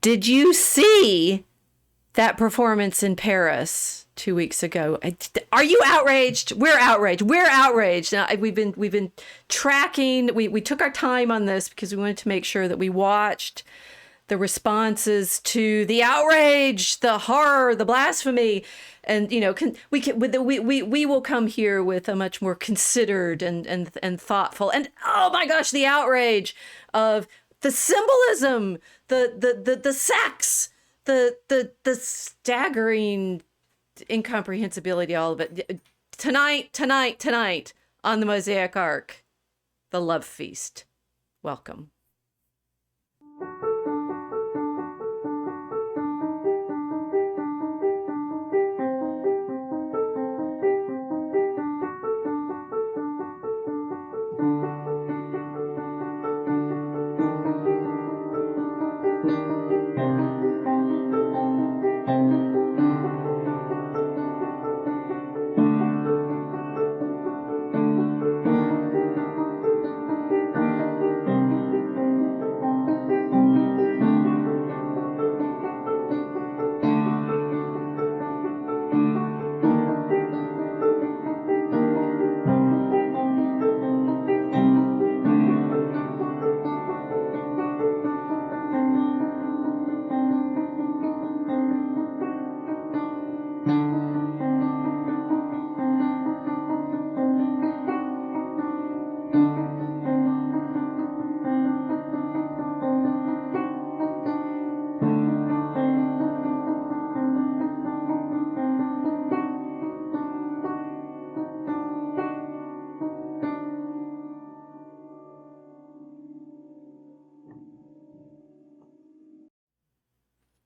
Did you see that performance in Paris 2 weeks ago? Are you outraged? We're outraged. We're outraged. Now, we've been tracking. We took our time on this because we wanted to make sure that we watched the responses to the outrage, the horror, the blasphemy, and we will come here with a much more considered and thoughtful, and oh my gosh, the outrage of the symbolism, the sex, the staggering incomprehensibility, all of it. Tonight on the Mosaic Ark, the love feast. Welcome.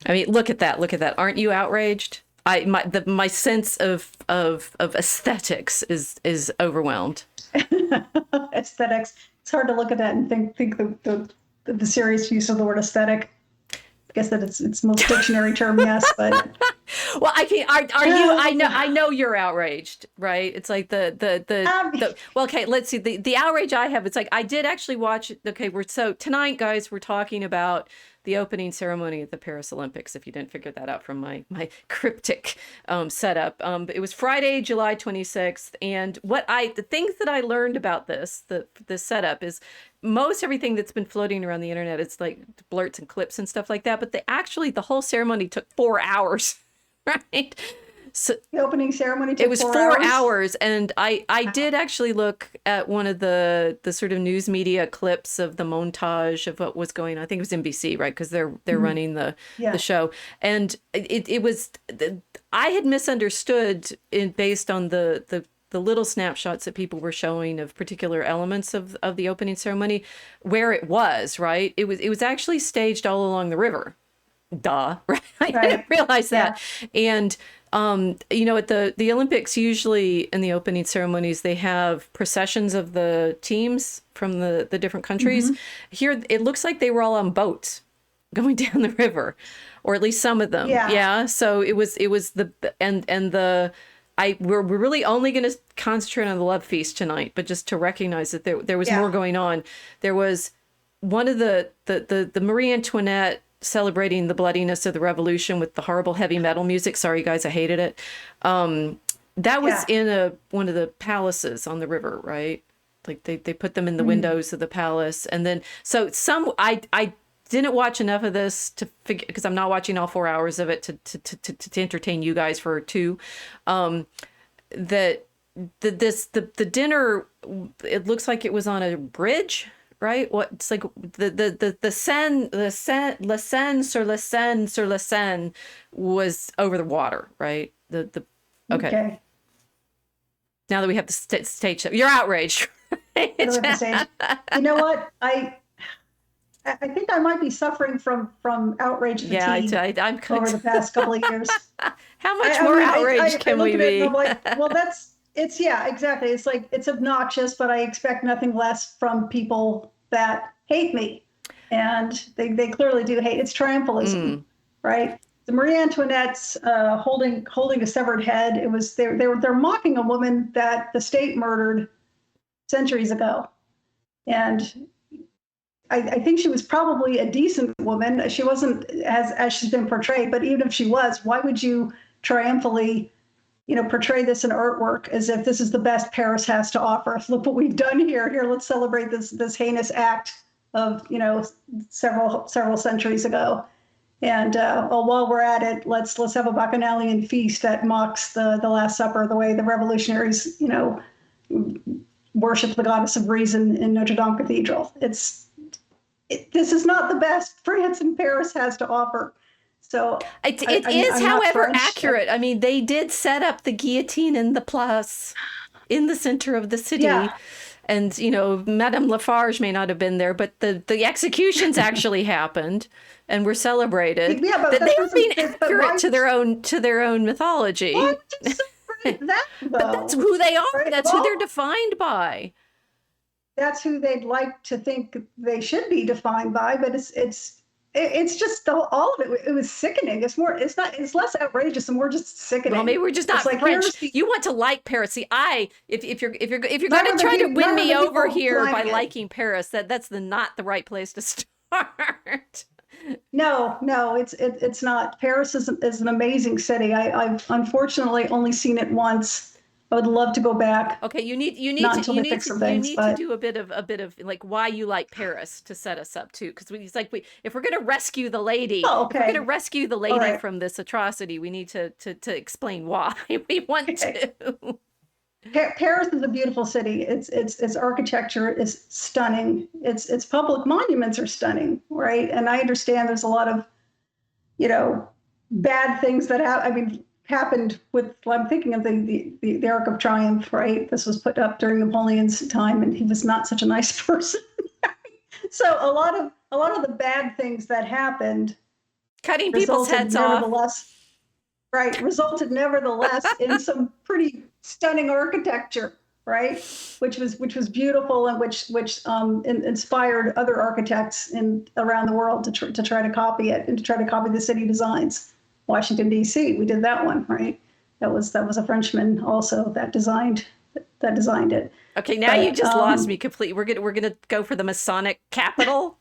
I mean, look at that. Look at that. Aren't you outraged? My sense of aesthetics is overwhelmed. Aesthetics. It's hard to look at that and think the serious use of the word aesthetic. I guess that it's the most dictionary term, yes, but well, I can't. Are you? I know you're outraged, right? It's like the well, okay. Let's see the outrage I have. It's like I did actually watch. Okay, so tonight, guys, we're talking about the opening ceremony at the Paris Olympics, if you didn't figure that out from my cryptic setup. It was Friday, July 26th. And the things that I learned about this setup is most everything that's been floating around the internet, it's like blurts and clips and stuff like that. But the whole ceremony took 4 hours, right? So the opening ceremony took 4 hours? It was 4 hours, and I did actually look at one of the sort of news media clips of the montage of what was going on. I think it was NBC, right? Because they're running the show, and it was I had misunderstood based on the little snapshots that people were showing of particular elements of the opening ceremony, where it was, right? It was actually staged all along the river. Duh, right? I didn't realize that, and. At the Olympics, usually in the opening ceremonies, they have processions of the teams from the different countries. Here, it looks like they were all on boats going down the river, or at least some of them. Yeah. So it was we're really only going to concentrate on the love feast tonight, but just to recognize that there was more going on. There was one of the Marie Antoinette celebrating the bloodiness of the revolution with the horrible heavy metal music. Sorry, guys, I hated it. That was in one of the palaces on the river, right? Like they put them in the windows of the palace, and then I didn't watch enough of this to figure, because I'm not watching all 4 hours of it to entertain you guys for 2. The dinner, it looks like it was on a bridge. Right? What it's like the Seine was over the water, right? Okay. Now that we have the stage show, you're outraged. Right? You know what? I think I might be suffering from outrage fatigue I'm over the past couple of years. How much more outraged can we be? Well, exactly. It's like, it's obnoxious, but I expect nothing less from people that hate me. And they clearly do hate. It's triumphalism, right? The Marie Antoinette's holding a severed head. It was they're mocking a woman that the state murdered centuries ago. And I think she was probably a decent woman. She wasn't as she's been portrayed, but even if she was, why would you triumphantly, portray this in artwork as if this is the best Paris has to offer? Look what we've done here. Here, let's celebrate this heinous act of, several centuries ago. And while we're at it, let's have a Bacchanalian feast that mocks the Last Supper, the way the revolutionaries, worship the goddess of reason in Notre Dame Cathedral. This is not the best France and Paris has to offer. So it is, however, accurate. I mean, they did set up the guillotine in the place in the center of the city. Yeah. And, Madame Lafarge may not have been there, but the executions actually happened and were celebrated. Yeah, but they were being accurate to their own mythology. Why would you celebrate that, though? But that's who they are. Right? That's who they're defined by. That's who they'd like to think they should be defined by, but it's just all of it. It was sickening. It's less outrageous and more just sickening. Well, maybe we're just not French. You want to like Paris. See, if you're going to try to win me over here by liking Paris, that's not the right place to start. No, it's not. Paris is an amazing city. I've unfortunately only seen it once. I would love to go back. Okay, you need to do a bit of like why you like Paris to set us up too, because if we're going to rescue the lady, if we're going to rescue the lady from this atrocity, we need to explain why we want to. Paris is a beautiful city. Its architecture is stunning. Its public monuments are stunning, right? And I understand there's a lot of, bad things that happened with. I'm thinking of the Arc of Triumph, right? This was put up during Napoleon's time, and he was not such a nice person. So a lot of the bad things that happened, cutting people's heads off, resulted nevertheless in some pretty stunning architecture, right? Which was beautiful, and which inspired other architects around the world to try to copy it and to try to copy the city designs. Washington, D.C. We did that one, right? That was a Frenchman also that designed it. Okay, now you just lost me completely. We're gonna go for the Masonic capital,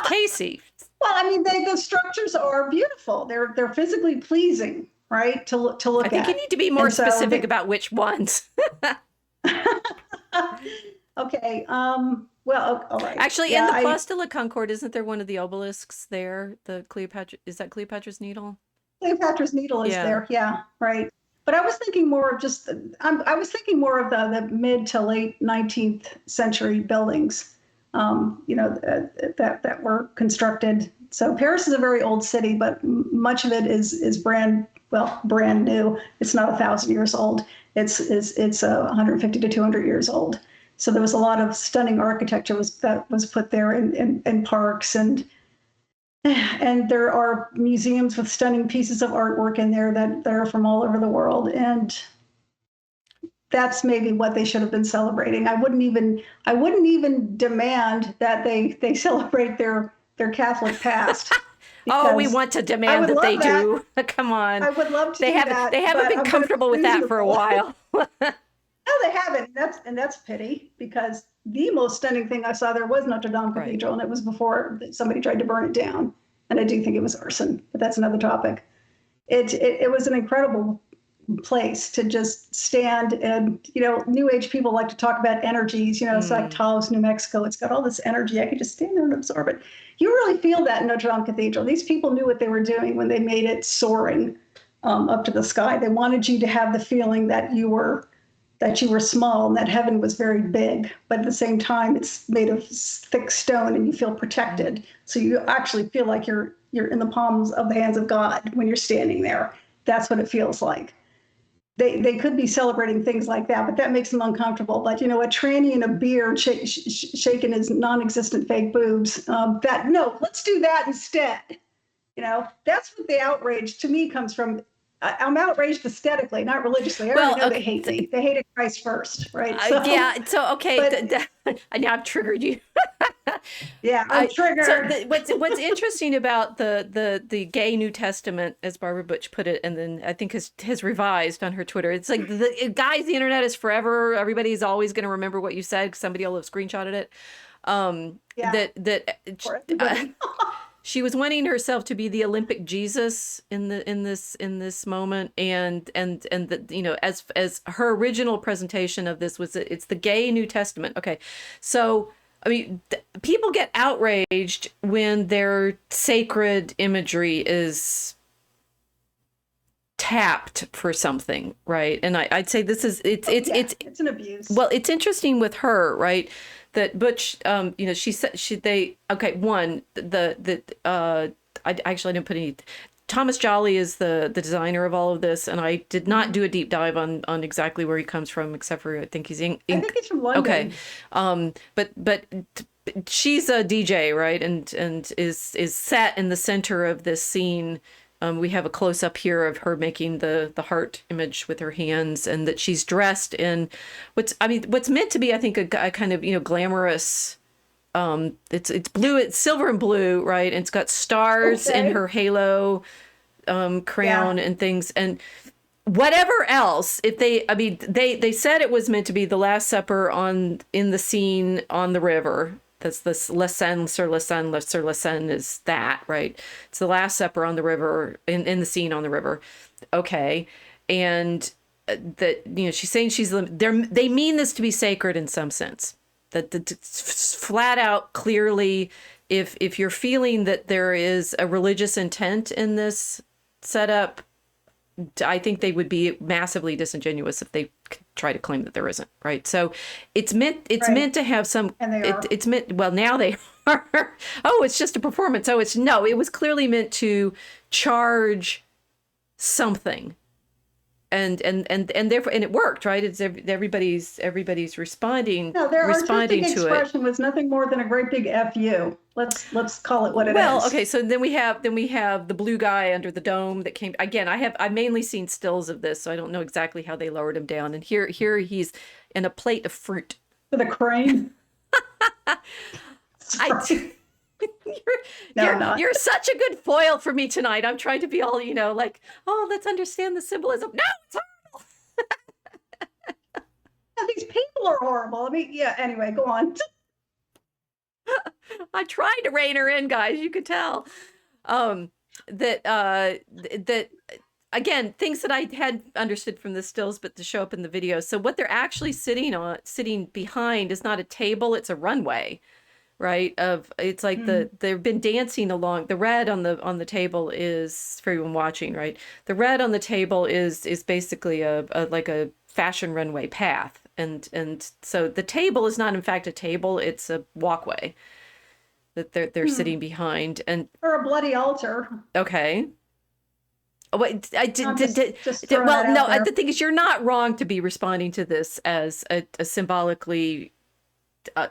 Casey. Well, the structures are beautiful. They're physically pleasing, right? To look at. I think you need to be more specific about which ones. Okay. Well, all right. Actually, in the Place de la Concorde, isn't there one of the obelisks there? Is that Cleopatra's Needle? Cleopatra's Needle is there. Yeah, right. But I was thinking more of the mid to late 19th century buildings, that were constructed. So Paris is a very old city, but much of it is brand new. It's not 1,000 years old. It's 150 to 200 years old. So there was a lot of stunning architecture that was put there in parks, and there are museums with stunning pieces of artwork in there that are from all over the world. And that's maybe what they should have been celebrating. I wouldn't even demand that they celebrate their Catholic past. Oh, we want to demand that they do. Come on. I would love to. They haven't been comfortable with that for a while. No, they haven't. That's a pity, because the most stunning thing I saw there was Notre Dame Cathedral, and it was before somebody tried to burn it down. And I do think it was arson, but that's another topic. It was an incredible place to just stand, and New Age people like to talk about energies. It's like Taos, New Mexico. It's got all this energy. I could just stand there and absorb it. You really feel that in Notre Dame Cathedral. These people knew what they were doing when they made it soaring up to the sky. They wanted you to have the feeling that you were small and that heaven was very big, but at the same time, it's made of thick stone and you feel protected. So you actually feel like you're in the palms of the hands of God when you're standing there. That's what it feels like. They could be celebrating things like that, but that makes them uncomfortable. But a tranny in a beard shaking his non-existent fake boobs. Let's do that instead. That's what the outrage to me comes from. I'm outraged aesthetically, not religiously. I already know they hate me. They hated Christ first, right? So okay, now I've triggered you. Yeah, I'm triggered. So what's interesting about the gay New Testament, as Barbara Butch put it, and then I think has revised on her Twitter. It's like guys, the internet is forever. Everybody's always going to remember what you said because somebody will have screenshotted it. Yeah. That For everybody. she was wanting herself to be the Olympic Jesus in this moment, and that, you know, as her original presentation of this was that it's the gay New Testament. Okay, so I mean, people get outraged when their sacred imagery is tapped for something, right? And I'd say this is it's an abuse. well, it's interesting with her, right? That Butch, you know, she said one, I actually didn't put any. Thomas Jolly is the designer of all of this, and I did not do a deep dive on exactly where he comes from, except for I think he's I think he's from London. Okay, but she's a DJ, right? And is set in the center of this scene. We have a close up here of her making the heart image with her hands, and that she's dressed in what's meant to be, I think, a kind of, you know, glamorous. It's blue, it's silver and blue, right? And it's got stars in her halo crown and things, and whatever else. If they said it was meant to be the Last Supper in the scene on the river. That's this Le Seine sur la Seine, Le sur la Seine is that, right? It's the Last Supper on the river, in the scene on the river. Okay. And that, you know, she's saying they mean this to be sacred in some sense. That flat out, clearly, if you're feeling that there is a religious intent in this setup, I think they would be massively disingenuous if they try to claim that there isn't, right? So it's meant to have some, it's meant, well, now they are. Oh, it's just a performance. Oh, it was clearly meant to charge something. And therefore, and it worked, right? It's everybody's responding. No, their responding artistic to expression was nothing more than a great big "fu." Let's call it what it is. Well, okay, so then we have the blue guy under the dome that came again. I've mainly seen stills of this, so I don't know exactly how they lowered him down. And here he's in a plate of fruit with a crane. You're such a good foil for me tonight. I'm trying to be all, you know, like, oh, let's understand the symbolism. No, it's horrible. Yeah, these people are horrible. I mean, yeah. Anyway, go on. I tried to rein her in, guys. You could tell. That again, things that I had understood from the stills, but to show up in the video. So what they're actually sitting behind is not a table; it's a runway. Right, it's like they've been dancing along. The red on the table is, for everyone watching, right? The red on the table is basically a like a fashion runway path, and so the table is not in fact a table; it's a walkway that they're sitting behind, and or a bloody altar. Okay. Oh, wait, I did. Well, no, the thing is, you're not wrong to be responding to this as a symbolically.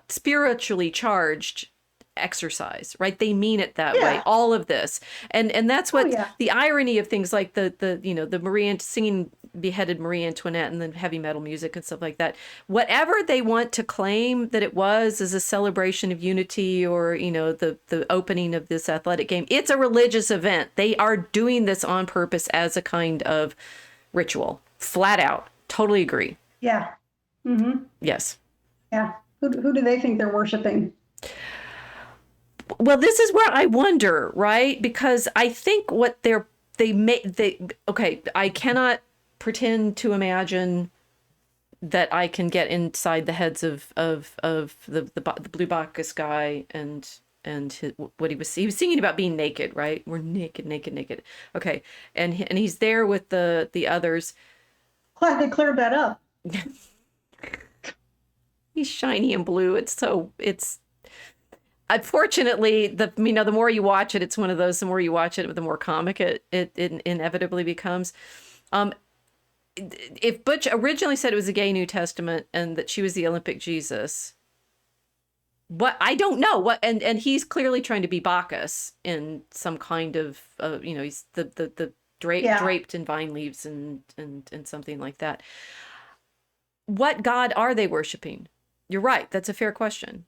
Spiritually charged exercise, right? They mean it that way. All of this, and that's what the irony of things like the you know, the singing beheaded Marie Antoinette and then heavy metal music and stuff like that. Whatever they want to claim that it was as a celebration of unity, or, you know, the opening of this athletic game, it's a religious event. They are doing this on purpose as a kind of ritual. Flat out, totally agree. Yeah. Mm-hmm. Yes. Yeah. Who do they think they're worshiping? Well, this is where I wonder, right? Because I think what I cannot pretend to imagine that I can get inside the heads of the Blue Bacchus guy and what he was singing about being naked, right? We're naked. Okay, and he's there with the others. Glad they cleared that up. He's shiny and blue. It's unfortunately, the more you watch it, it's one of those, the more you watch it, the more comic it inevitably becomes. If Butch originally said it was a gay New Testament and that she was the Olympic Jesus, I don't know what, and he's clearly trying to be Bacchus in some kind of, you know, he's the draped in vine leaves and something like that. What God are they worshiping? You're right. That's a fair question.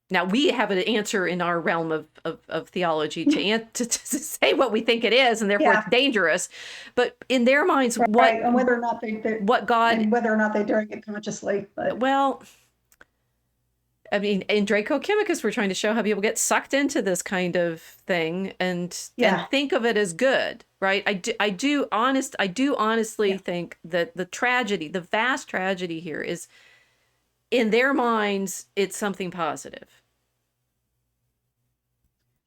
Now, we have an answer in our realm of theology to say what we think it is, and therefore it's dangerous. But in their minds, and whether or not they're doing it consciously. But. Well, I mean, in Draco Chemicus, we're trying to show how people get sucked into this kind of thing and think of it as good, right? I do honestly think that the tragedy, the vast tragedy here is, in their minds, it's something positive.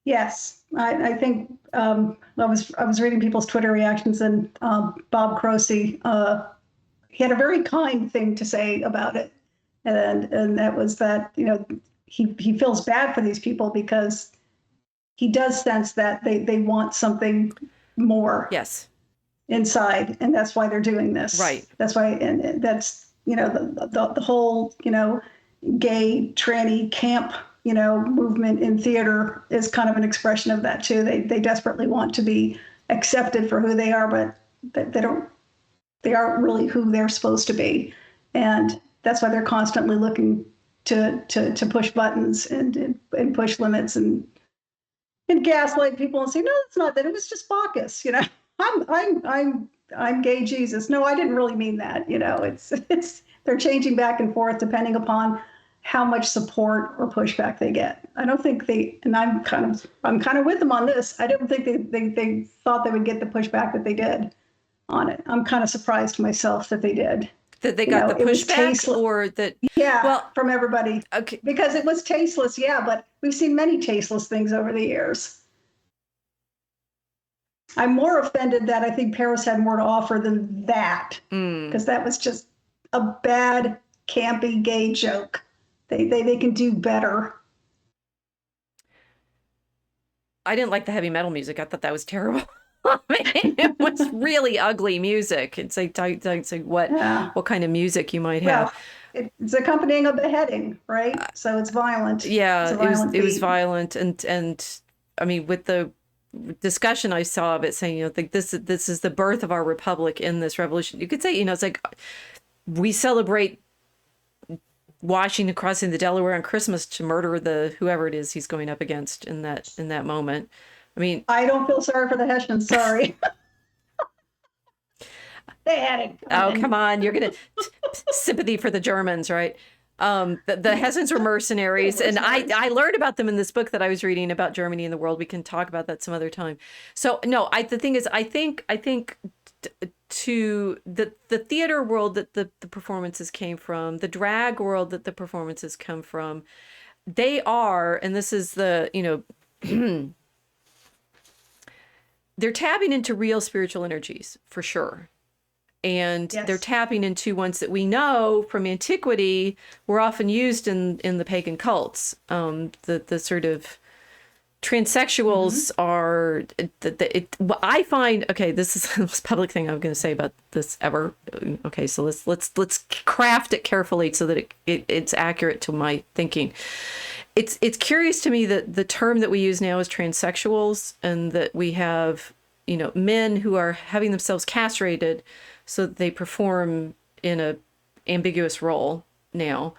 Yes, I think I was reading people's Twitter reactions, and Bob Croce, he had a very kind thing to say about it, and that was that, you know, he feels bad for these people because he does sense that they want something more. Yes. Inside, and that's why they're doing this. Right. That's why, and that's, you know, the whole, you know, gay tranny camp, you know, movement in theater is kind of an expression of that too. They desperately want to be accepted for who they are, but they aren't really who they're supposed to be, and that's why they're constantly looking to push buttons and push limits and gaslight people and say, no, it's not that. It was just Bacchus, you know. I'm gay Jesus. No, I didn't really mean that. You know, it's they're changing back and forth depending upon how much support or pushback they get. I don't think and I'm kind of with them on this. I don't think they thought they would get the pushback that they did on it. I'm kind of surprised myself that they did. That they got the pushback, or that? Yeah, well, from everybody. Okay. Because it was tasteless, yeah, but we've seen many tasteless things over the years. I'm more offended that I think Paris had more to offer than that, because that was just a bad, campy gay joke. They can do better. I didn't like the heavy metal music. I thought that was terrible. I mean, it was really ugly music. It's like what kind of music you might have. Well, it's accompanying a beheading, right? So it's violent. Yeah, it was violent, and I mean, with the discussion I saw of it saying, you know, like this is the birth of our republic in this revolution. You could say, you know, it's like we celebrate Washington crossing the Delaware on Christmas to murder whoever it is he's going up against in that moment. I mean, I don't feel sorry for the Hessians. Sorry. They had it. Oh, come on. You're going to sympathy for the Germans, right? The Hessians were mercenaries, and I learned about them in this book that I was reading about Germany and the world. We can talk about that some other time. So no, the thing is, I think to the theater world that the performances came from, the drag world that the performances come from, they are, and this is the, you know, they're tapping into real spiritual energies for sure. And they're tapping into ones that we know from antiquity were often used in the pagan cults. The sort of transsexuals are I find, okay, this is the most public thing I'm going to say about this ever. Okay, so let's craft it carefully so that it's accurate to my thinking. It's curious to me that the term that we use now is transsexuals, and that we have, you know, men who are having themselves castrated so that they perform in a ambiguous role now.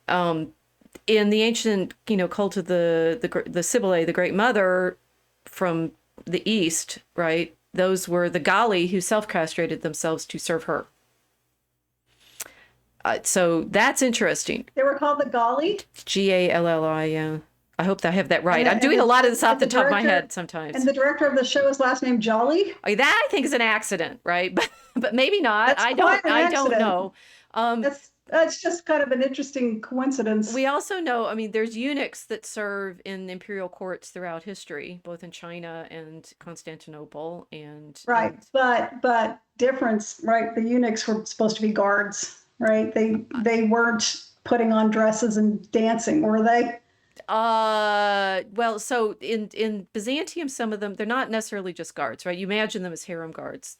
In the ancient, you know, cult of the Sibylle, the Great Mother from the East, right? Those were the Galli who self-castrated themselves to serve her. So that's interesting. They were called the Galli? Galli, yeah. I hope that I have that right. I'm doing a lot of this off the top of my head sometimes. And the director of the show is last name Jolly? That I think is an accident, right? But maybe not. I don't know. That's just kind of an interesting coincidence. We also know, I mean, there's eunuchs that serve in imperial courts throughout history, both in China and Constantinople, and right. But difference, right? The eunuchs were supposed to be guards, right? They weren't putting on dresses and dancing, were they? Well, so in Byzantium, some of them, they're not necessarily just guards, right? You imagine them as harem guards.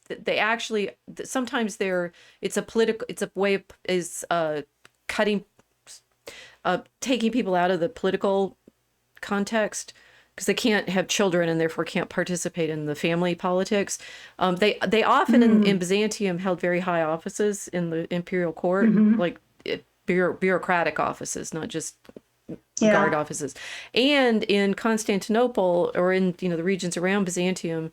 They actually, sometimes it's a way of cutting, taking people out of the political context, because they can't have children and therefore can't participate in the family politics. They often in Byzantium held very high offices in the imperial court, like bureaucratic offices, not just guard offices. And in Constantinople, or in, you know, the regions around Byzantium,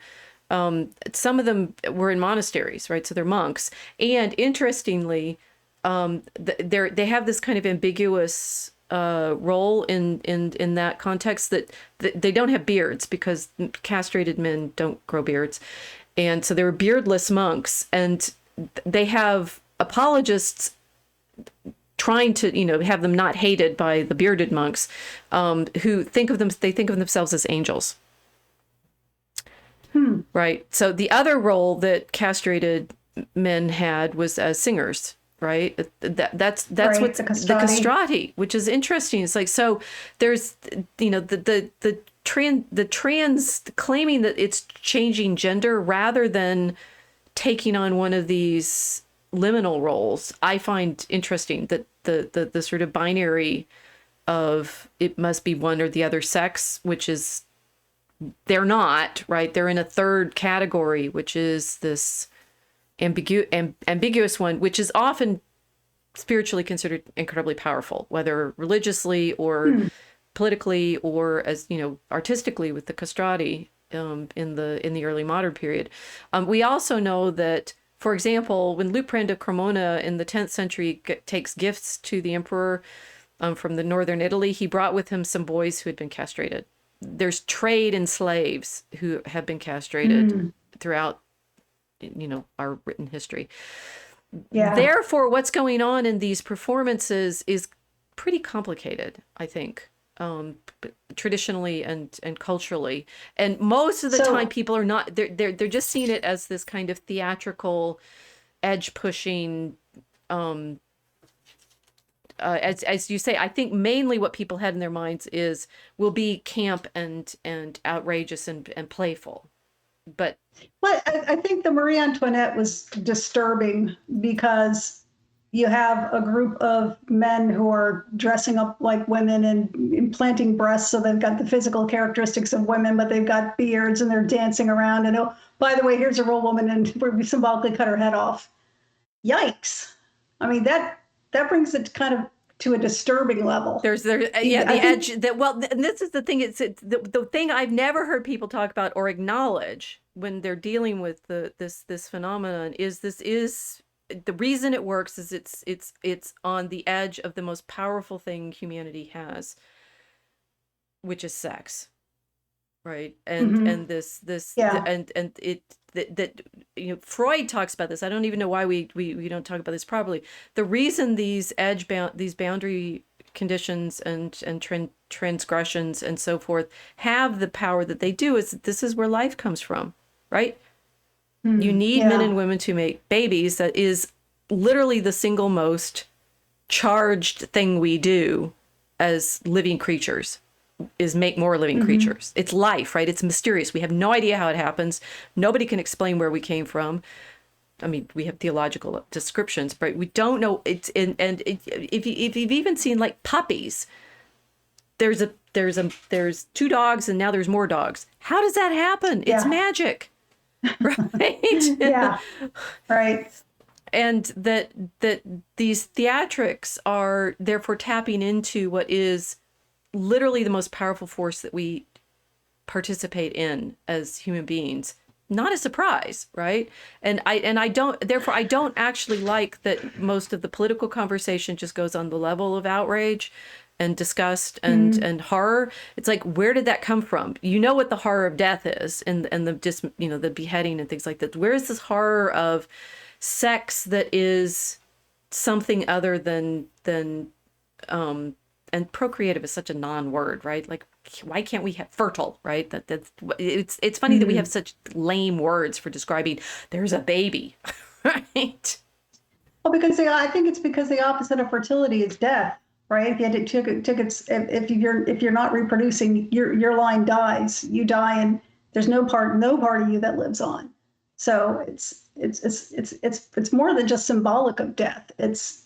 some of them were in monasteries, right? So they're monks. And interestingly, they have this kind of ambiguous role in that context, that they don't have beards because castrated men don't grow beards. And so they were beardless monks, and they have apologists trying to, have them not hated by the bearded monks, who think of themselves as angels. Right. So the other role that castrated men had was as singers. Right. That's right, what's the castrati, which is interesting. It's like, so there's, the trans claiming that it's changing gender rather than taking on one of these liminal roles. I find interesting that the sort of binary of it must be one or the other sex, which is, they're not, right? They're in a third category, which is this ambiguous one, which is often spiritually considered incredibly powerful, whether religiously or politically or as, artistically with the castrati in the early modern period. We also know that, for example, when Luprand of Cremona in the 10th century takes gifts to the emperor from the northern Italy, he brought with him some boys who had been castrated. There's trade in slaves who have been castrated throughout, our written history. Yeah. Therefore, what's going on in these performances is pretty complicated, I think, traditionally and culturally. And most of the time, people are not. They're just seeing it as this kind of theatrical, edge pushing. As you say, I think mainly what people had in their minds will be camp and outrageous and playful. But I think the Marie Antoinette was disturbing because you have a group of men who are dressing up like women and implanting breasts, so they've got the physical characteristics of women, but they've got beards and they're dancing around. And oh, by the way, here's a real woman, and we symbolically cut her head off. Yikes! I mean, that brings it kind of to a disturbing level. The edge that, well, and this is the thing. It's the thing I've never heard people talk about or acknowledge when they're dealing with this phenomenon is the reason it works is it's on the edge of the most powerful thing humanity has, which is sex, right? And this and it that Freud talks about this. I don't even know why we don't talk about this properly. The reason these boundary conditions and transgressions and so forth have the power that they do is that this is where life comes from, right? You need men and women to make babies. That is literally the single most charged thing we do as living creatures, is make more living creatures. It's life, right? It's mysterious. We have no idea how it happens. Nobody can explain where we came from. I mean, we have theological descriptions, but we don't know. If you've even seen like puppies, there's two dogs and now there's more dogs. How does that happen? It's magic. Right? Yeah. Right. And that these theatrics are therefore tapping into what is literally the most powerful force that we participate in as human beings. Not a surprise, right? And I don't actually like that most of the political conversation just goes on the level of outrage and disgust and horror. It's like, where did that come from? You know what the horror of death is, and the beheading and things like that. Where is this horror of sex that is something other than and procreative is such a non-word, right? Like, why can't we have fertile, right? It's funny that we have such lame words for describing there's a baby, right? Well, because I think it's because the opposite of fertility is death. Right? If you had tickets, if you're not reproducing, your line dies. You die, and there's no part of you that lives on. So it's more than just symbolic of death. It's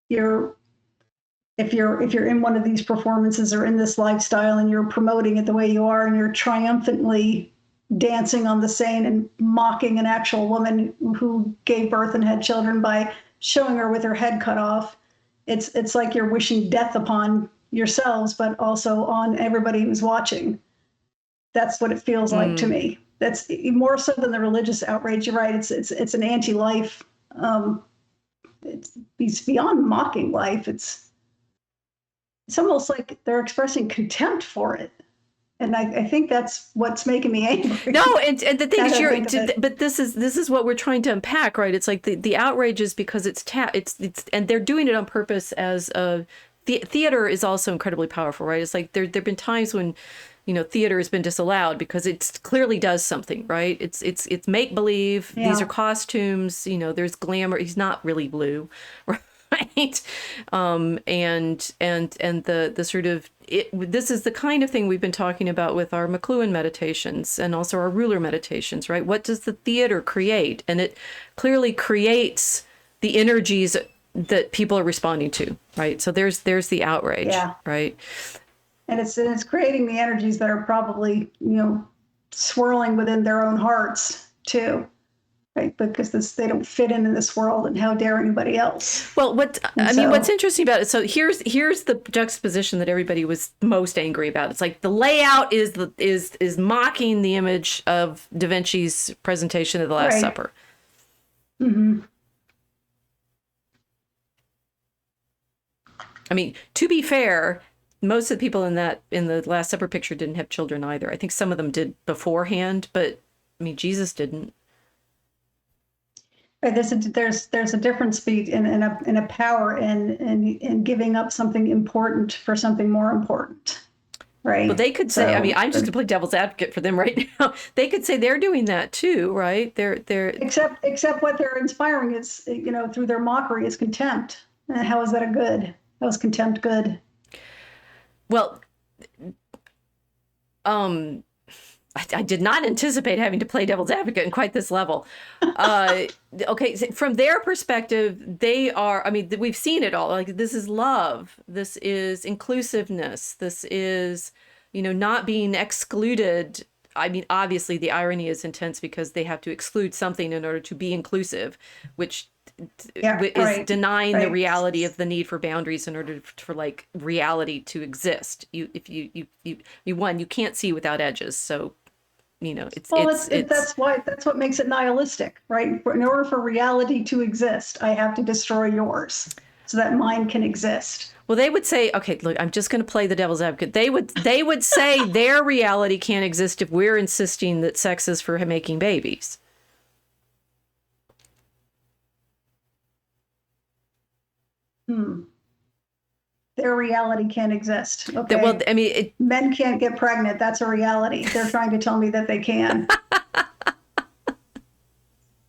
if you're in one of these performances or in this lifestyle and you're promoting it the way you are, and you're triumphantly dancing on the scene and mocking an actual woman who gave birth and had children by showing her with her head cut off. It's like you're wishing death upon yourselves, but also on everybody who's watching. That's what it feels like to me. That's more so than the religious outrage. You're right. It's an anti-life. It's beyond mocking life. It's it's almost like they're expressing contempt for it. And I think that's what's making me angry. No, and the thing is, but this is what we're trying to unpack, right? It's like the outrage is because it's and they're doing it on purpose as a theater is also incredibly powerful, right? It's like there've been times when, theater has been disallowed because it clearly does something, right? It's make believe. Yeah. These are costumes. There's glamour. He's not really blue, right? And the sort of this is the kind of thing we've been talking about with our McLuhan meditations and also our ruler meditations, right? What does the theater create? And it clearly creates the energies that people are responding to, right? So there's the outrage, yeah. Right? And it's creating the energies that are probably, swirling within their own hearts too. Right, because they don't fit in this world, and how dare anybody else? Well, what's interesting about it? So here's the juxtaposition that everybody was most angry about. It's like the layout is mocking the image of Da Vinci's presentation of the Last Supper. Mm-hmm. I mean, to be fair, most of the people in the Last Supper picture didn't have children either. I think some of them did beforehand, but I mean, Jesus didn't. There's a difference in a power in giving up something important for something more important, right? Well, they could say, I mean, I'm just to play devil's advocate for them right now. They could say they're doing that too, right? They're except what they're inspiring is, through their mockery is contempt. And how is that a good? How is contempt good? Well, I did not anticipate having to play devil's advocate in quite this level. Okay, so from their perspective, they are, I mean, we've seen it all. Like, this is love. This is inclusiveness. This is, not being excluded. I mean, obviously the irony is intense because they have to exclude something in order to be inclusive, which is denying the reality of the need for boundaries in order for like reality to exist. You can't see without edges. So, that's what makes it nihilistic, right? In order for reality to exist, I have to destroy yours so that mine can exist. Well, they would say, okay, look, I'm just going to play the devil's advocate. They would say their reality can't exist if we're insisting that sex is for making babies. Their reality can't exist. Okay. Well, I mean, men can't get pregnant. That's a reality. They're trying to tell me that they can.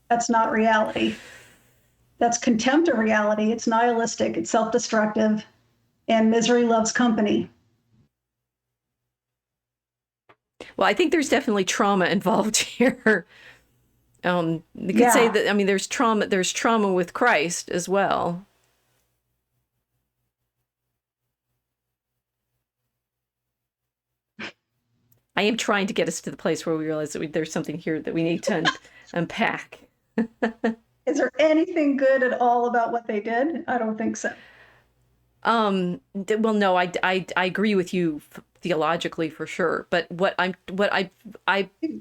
That's not reality. That's contempt of reality. It's nihilistic. It's self-destructive, and misery loves company. Well, I think there's definitely trauma involved here. You could say that. I mean, there's trauma. There's trauma with Christ as well. I am trying to get us to the place where we realize that there's something here that we need to unpack. Is there anything good at all about what they did? I don't think so. Well, no, I agree with you theologically for sure. But what I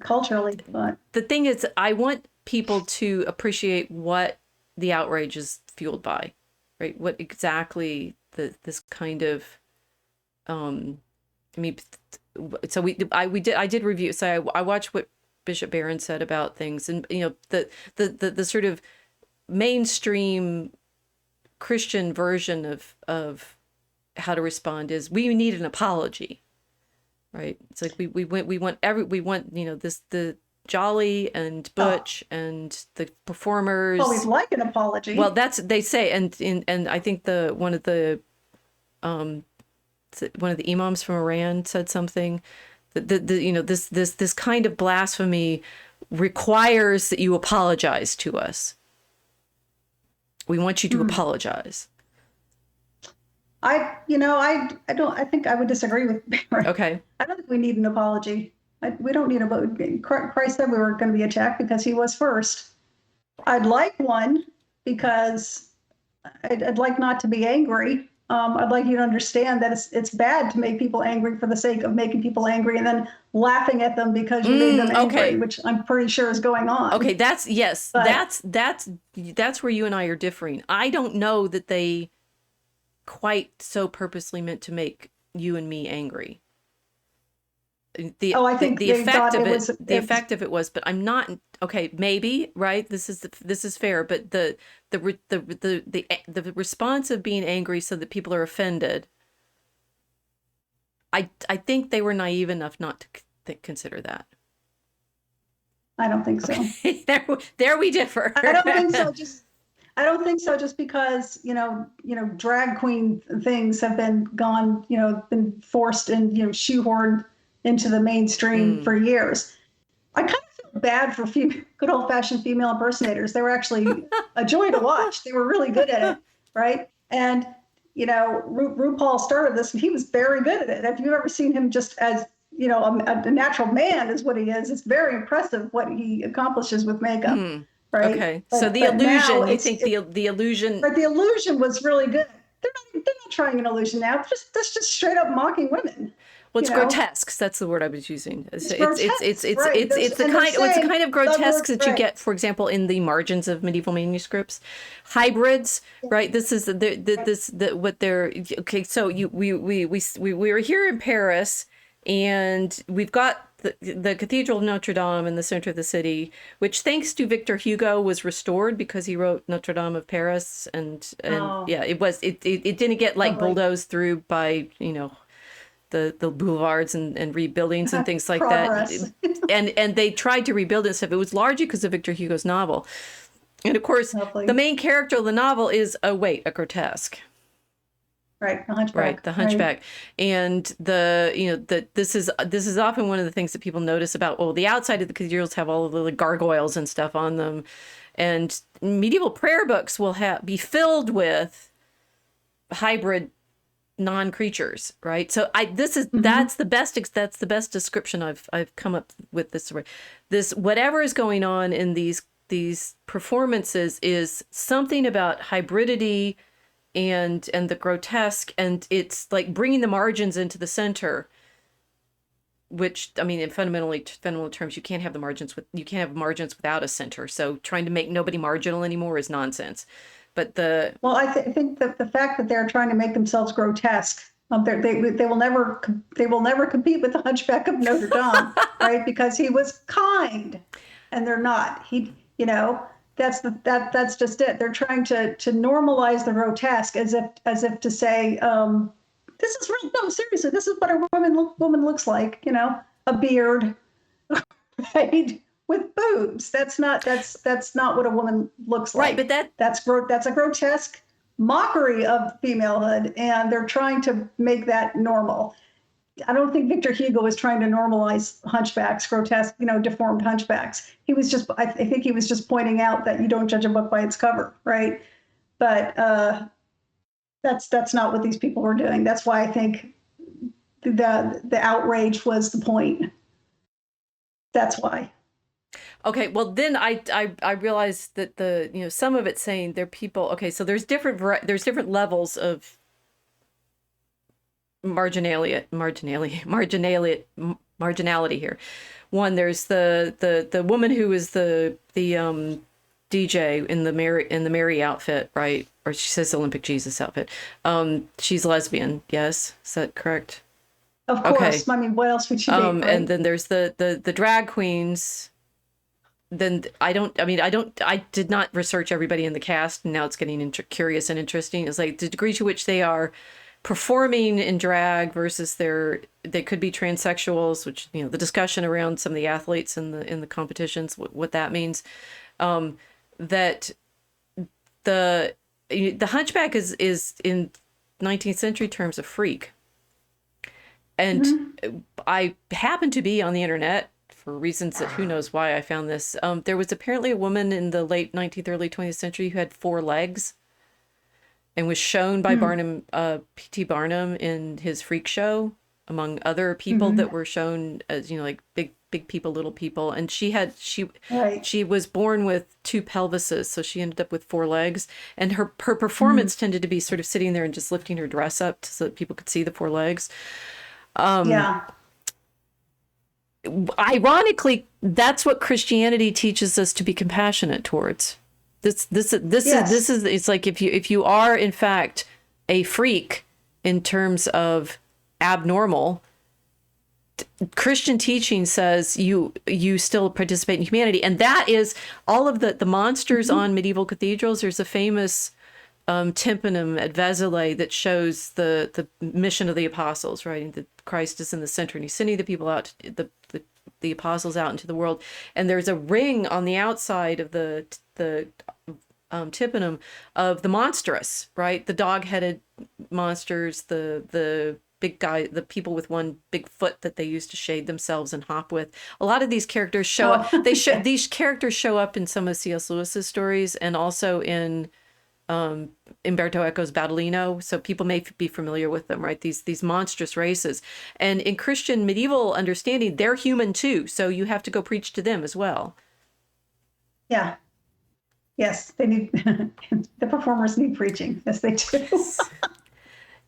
culturally, but the thing is, I want people to appreciate what the outrage is fueled by, right? What exactly this kind of, I mean. So I did review. So I watched what Bishop Barron said about things, and the sort of mainstream Christian version of how to respond is we need an apology, right? It's like we want the jolly and butch and the performers. Always like an apology. Well, that's they say, and I think one of the imams from Iran said something that this kind of blasphemy requires that you apologize to us. We want you to apologize. I think I would disagree with Barry. Okay. I don't think we need an apology. We don't need a Christ said we were going to be attacked because he was first. I'd like one because I'd like not to be angry. I'd like you to understand that it's bad to make people angry for the sake of making people angry and then laughing at them because you made them angry, which I'm pretty sure is going on. Okay, that's where you and I are differing. I don't know that they quite so purposely meant to make you and me angry. I think the they effect thought of it was effect of it was, but I'm not okay. Maybe right. This is fair, but the response of being angry so that people are offended. I think they were naive enough not to consider that. I don't think so. Okay. There we differ. I don't think so. I don't think so. Just because drag queen things have been been forced and shoehorned into the mainstream for years. I kind of feel bad for good old fashioned female impersonators. They were actually a joy to watch. They were really good at it, right? And RuPaul started this, and he was very good at it. If you've ever seen him just as a natural man is what he is, it's very impressive what he accomplishes with makeup. Right. Okay. So the illusion, you think the illusion. Right. The illusion was really good. They're not trying an illusion now. That's just straight up mocking women. Well, it's grotesque. That's the word I was using. It's the kind of grotesque that you get, for example, in the margins of medieval manuscripts, hybrids. Right. This is what they're okay. So we were here in Paris, and we've got the Cathedral of Notre Dame in the center of the city, which thanks to Victor Hugo was restored because he wrote Notre Dame of Paris, and it didn't get bulldozed through by the boulevards and rebuildings and things like that. And they tried to rebuild it and stuff. It was largely because of Victor Hugo's novel. And of course, the main character of the novel is a grotesque. Right, the Hunchback. Right, the Hunchback. Right. And this is often one of the things that people notice about, the outside of the cathedrals have all of the gargoyles and stuff on them. And medieval prayer books will be filled with hybrid non-creatures, right? So that's the best description I've come up with this whatever is going on in these performances is something about hybridity and the grotesque, and it's like bringing the margins into the center, which in fundamental terms you can't have margins without a center. So trying to make nobody marginal anymore is nonsense. But I think that the fact that they're trying to make themselves grotesque, they will never compete with the Hunchback of Notre Dame, right? Because he was kind, and they're not. That's just it. They're trying to normalize the grotesque as if to say, this is real. No, seriously, this is what a woman looks like. A beard, right? With boobs. That's not what a woman looks like. Right, but that's a grotesque mockery of femalehood, and they're trying to make that normal. I don't think Victor Hugo was trying to normalize hunchbacks, grotesque, deformed hunchbacks. I think he was just pointing out that you don't judge a book by its cover, right? But that's not what these people were doing. That's why I think the outrage was the point. That's why. Okay, well then I realized that some of it's saying they're people. Okay, so there's different levels of marginality here. One, there's the woman who is the DJ in the Mary outfit, right? Or she says Olympic Jesus outfit. She's lesbian. Yes, is that correct? Of course. Okay. What else would she be? Right? And then there's the drag queens. Then I did not research everybody in the cast, and now it's getting curious and interesting. It's like the degree to which they are performing in drag versus they could be transsexuals, which the discussion around some of the athletes in the competitions, what that means. That the Hunchback is in 19th century terms a freak, and I happen to be on the internet for reasons that who knows why I found this. There was apparently a woman in the late 19th, early 20th century who had 4 legs and was shown by Barnum, P.T. Barnum in his freak show, among other people that were shown as, like big people, little people. And she was born with 2 pelvises. So she ended up with 4 legs, and her performance tended to be sort of sitting there and just lifting her dress up so that people could see the 4 legs. Ironically, that's what Christianity teaches us to be compassionate towards. This is it's like if you are in fact a freak in terms of abnormal, Christian teaching says you still participate in humanity. And that is all of the monsters on medieval cathedrals. There's a famous tympanum at Vézelay that shows the mission of the apostles, right? And that Christ is in the center and he's sending the people out, the apostles out into the world. And there's a ring on the outside of the tympanum of the monstrous, right? The dog-headed monsters, the big guy, the people with one big foot that they use to shade themselves and hop with. A lot of these characters show up. These characters show up in some of C.S. Lewis's stories and also in Umberto Eco's Battaglino. So people may be familiar with them, right? These monstrous races. And in Christian medieval understanding, they're human too. So you have to go preach to them as well. Yeah. Yes, they need the performers need preaching. Yes, they do.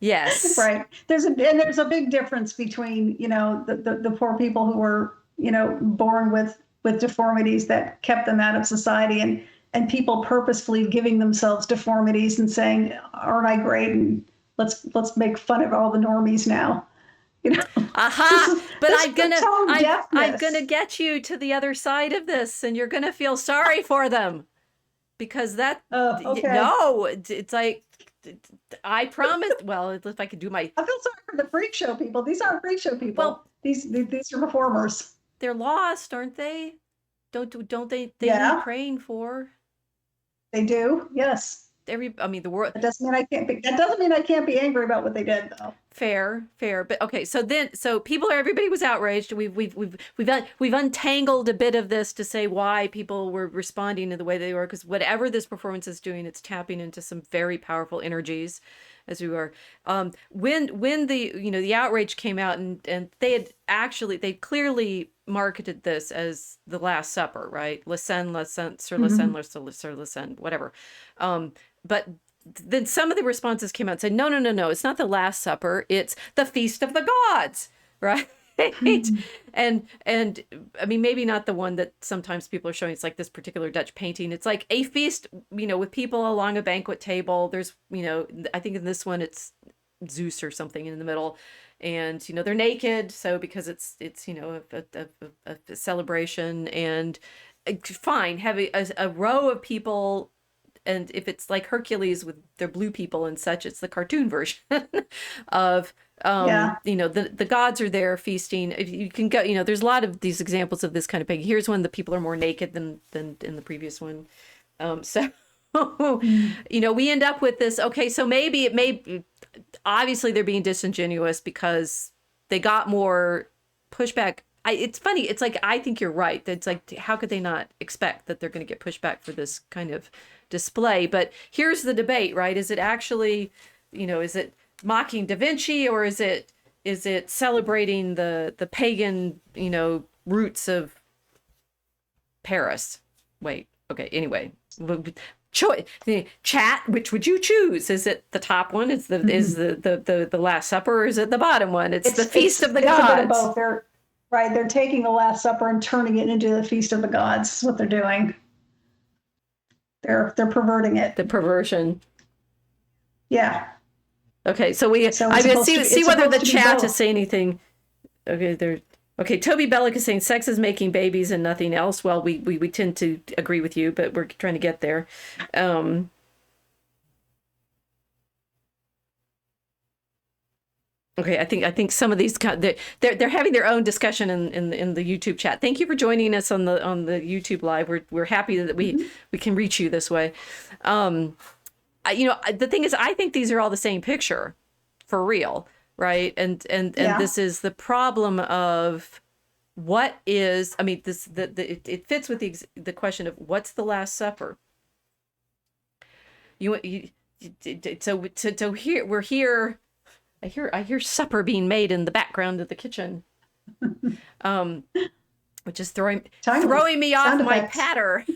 Yes. Right. There's a big difference between, the poor people who were, born with deformities that kept them out of society and people purposefully giving themselves deformities and saying, aren't I great? And let's make fun of all the normies now. But I'm gonna get you to the other side of this and you're gonna feel sorry for them. Because it's like, I promised. Well, if I could do my. I feel sorry for the freak show people. These aren't freak show people. Well, these are performers. They're lost, aren't they? Don't they? They need praying for. They do. Yes. The world. That doesn't mean I can't be angry about what they did, though. Fair. But okay. So everybody was outraged. We've untangled a bit of this to say why people were responding in the way they were, because whatever this performance is doing, it's tapping into some very powerful energies, as we were. When the outrage came out and they clearly marketed this as the Last Supper, right? Le Seine, sur le Seine, whatever. But then some of the responses came out and said, no, it's not the Last Supper, it's the Feast of the Gods, right? And maybe not the one that sometimes people are showing. It's like this particular Dutch painting. It's like a feast, with people along a banquet table. There's, I think in this one it's Zeus or something in the middle, and they're naked. So because it's a celebration, and fine, have a row of people. And if it's like Hercules with their blue people and such, it's the cartoon version of, the gods are there feasting. If you can go, there's a lot of these examples of this kind of thing. Here's one, the people are more naked than in the previous one. We end up with this. Okay, so maybe obviously they're being disingenuous because they got more pushback. It's funny. It's like, I think you're right. It's like, how could they not expect that they're going to get pushback for this kind of display? But here's the debate, right? Is it actually, is it mocking Da Vinci, or is it celebrating the pagan, roots of Paris? Wait. Okay. Anyway, choice. Chat. Which would you choose? Is it the top one? Is the Last Supper, or is it the bottom one? It's the Feast of the Gods. Both. They're taking the Last Supper and turning it into the Feast of the Gods. That's what they're doing. They're perverting it. The perversion. Yeah. Okay, so I'm gonna see whether the chat is saying anything. Okay, Toby Bellick is saying sex is making babies and nothing else. Well, we tend to agree with you, but we're trying to get there. Okay, I think some of these they're having their own discussion in the YouTube chat. Thank you for joining us on the YouTube live. We're happy that we can reach you this way. The thing is, I think these are all the same picture, for real, right? And this is the problem of what is. It fits with the question of what's the Last Supper. So here we're here. I hear supper being made in the background of the kitchen, which is throwing me off my patter.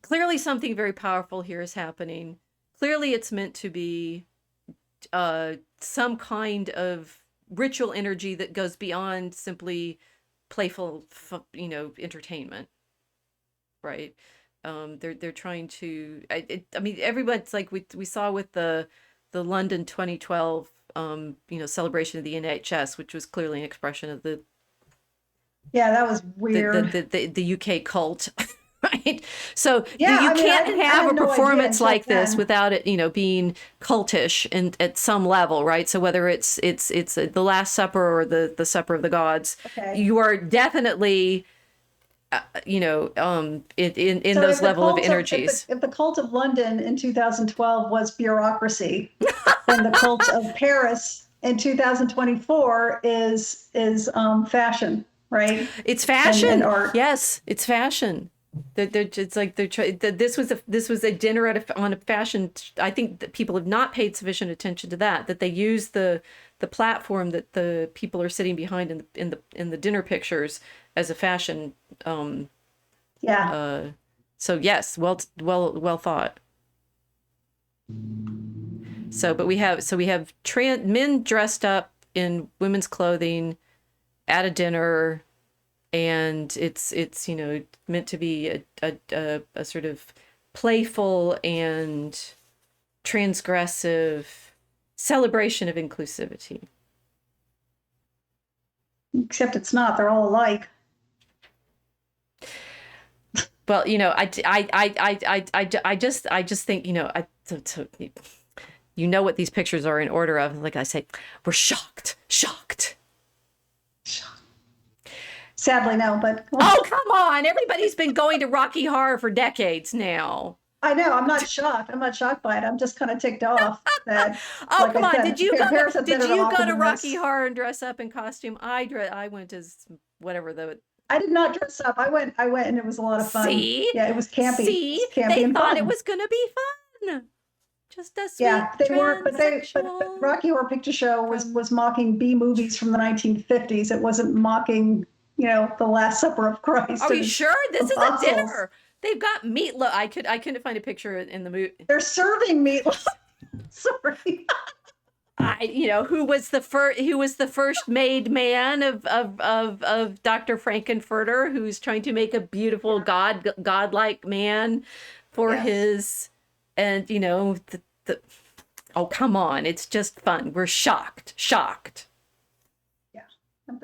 Clearly, something very powerful here is happening. Clearly, it's meant to be some kind of ritual energy that goes beyond simply playful, entertainment, right? They're trying to. I mean, everybody's like we saw with the London 2012 celebration of the NHS, which was clearly an expression of the that was weird. The UK cult. Right. So Yeah, you I mean, can't have had a no performance idea like this then. without it, being cultish and at some level, right? So whether it's the Last Supper or the Supper of the Gods, Okay. you are definitely, in So those level of energies. if the cult of London in 2012 was bureaucracy, then the cult of Paris in 2024 is fashion, right? It's And fashion. art. Yes, it's fashion. It's like this was a dinner on a fashion. I think that people have not paid sufficient attention to that they use the platform that the people are sitting behind in the dinner pictures as a fashion. Yeah. So yes, well thought. So, but we have men dressed up in women's clothing at a dinner, and it's meant to be a sort of playful and transgressive celebration of inclusivity. Except it's not. They're all alike. Well, I just think, what these pictures are in order of. Like I say, we're shocked. Sadly, no, but oh, come on. Everybody's been going to Rocky Horror for decades now. I know. I'm not shocked. I'm not shocked by it. I'm just kind of ticked off that. Oh, like come I on. said, Did you go to than Rocky this. Horror and dress up in costume? I went as whatever I did not dress up. I went and it was a lot of fun. See? Yeah, it was campy. See? It was campy They and thought fun. it was going to be fun. Just a sweet Yeah, they weren't, but transsexual. Rocky Horror Picture Show was mocking B movies from the 1950s. It wasn't mocking, the Last Supper of Christ. Are you sure? This apostles. is a dinner. They've got meatloaf. I couldn't find a picture in the movie. They're serving meatloaf. Sorry. Who was the first made man of Dr. Frankenfurter, who's trying to make a beautiful godlike man for his, and oh, come on, it's just fun. We're shocked. Yeah,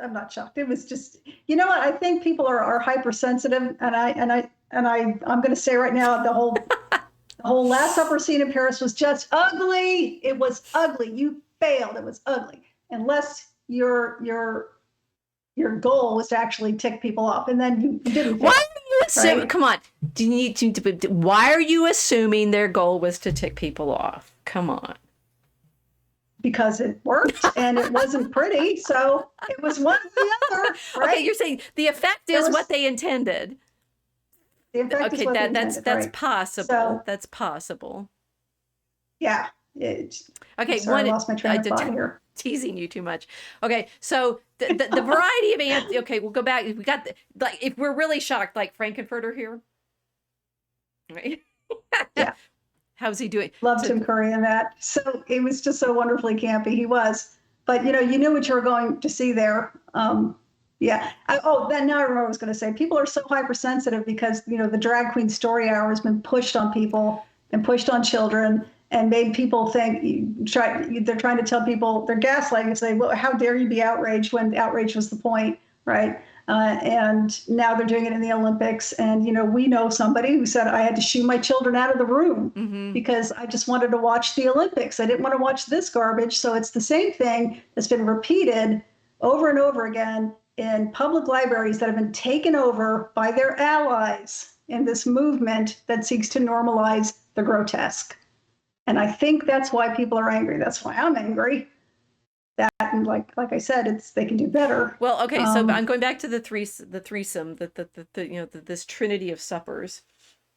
I'm not shocked. It was just, you know what? I think people are hypersensitive, and I'm going to say right now, the whole Last Supper scene in Paris was just ugly. It was ugly. You failed. It was ugly. Unless your goal was to actually tick people off, and then you didn't. Why are you assuming? Right? Come on. Do you need to? Why are you assuming their goal was to tick people off? Come on. Because it worked and it wasn't pretty, so it was one or the other. Right? Okay, you're saying the effect is what they intended. The effect is what they intended, that's right? possible. So, that's possible. Yeah. Okay, sorry, I lost my train of thought here. Teasing you too much. Okay, so the variety of okay, we'll go back. We got if we're really shocked, like Frankenfurter here, right? Yeah. How's he doing? Loved Tim Curry in that. So it was just so wonderfully campy. He was, but you knew what you were going to see there. Yeah. Then now I remember what I was going to say. People are so hypersensitive because the drag queen story hour has been pushed on people and pushed on children and made people think they're trying to tell people, they're gaslighting and say, well, how dare you be outraged when outrage was the point, right? And now they're doing it in the Olympics. And, we know somebody who said, I had to shoo my children out of the room because I just wanted to watch the Olympics. I didn't want to watch this garbage. So it's the same thing that's been repeated over and over again in public libraries that have been taken over by their allies in this movement that seeks to normalize the grotesque. And I think that's why people are angry. That's why I'm angry. That, and like I said, they can do better. Well, okay, so I'm going back to the threesome, this trinity of suppers.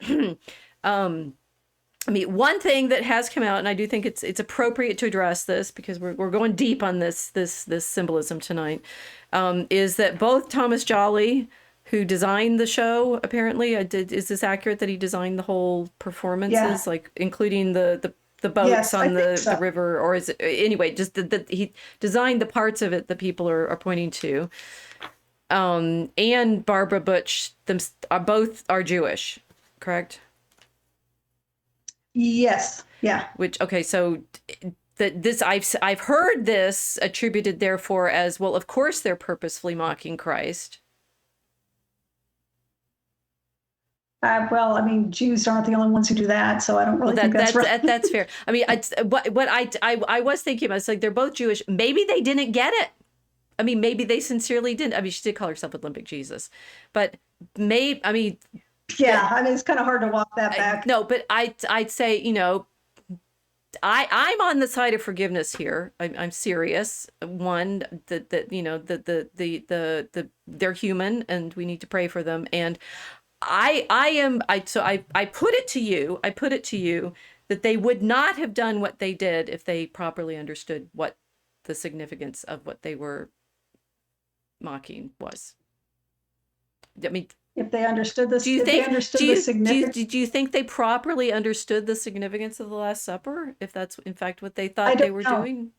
I mean, one thing that has come out, and I do think it's appropriate to address this because we're going deep on this symbolism tonight, is that both Thomas Jolly, who designed the show, apparently, is this accurate that he designed the whole performances, like including the boats on the river, or is it anyway? Just that he designed the parts of it that people are pointing to. And Barbara Butch both are Jewish, correct? Yes. Yeah. Which, okay, so this I've heard this attributed therefore as, well, of course they're purposefully mocking Christ. Well, I mean, Jews aren't the only ones who do that, so I don't really think that's right. That's fair. I mean, what I was thinking, I was like, they're both Jewish. Maybe they didn't get it. I mean, maybe they sincerely didn't. I mean, she did call herself Olympic Jesus, but maybe, I mean, yeah, I mean, it's kind of hard to walk that back. No, but I'd say, you know, I'm on the side of forgiveness here. I'm serious. One, that you know, they're human and we need to pray for them. And I put it to you that they would not have done what they did if they properly understood what the significance of what they were mocking was. I mean, if they understood this, do you think they properly understood the significance of the Last Supper? If that's in fact what they thought they were doing?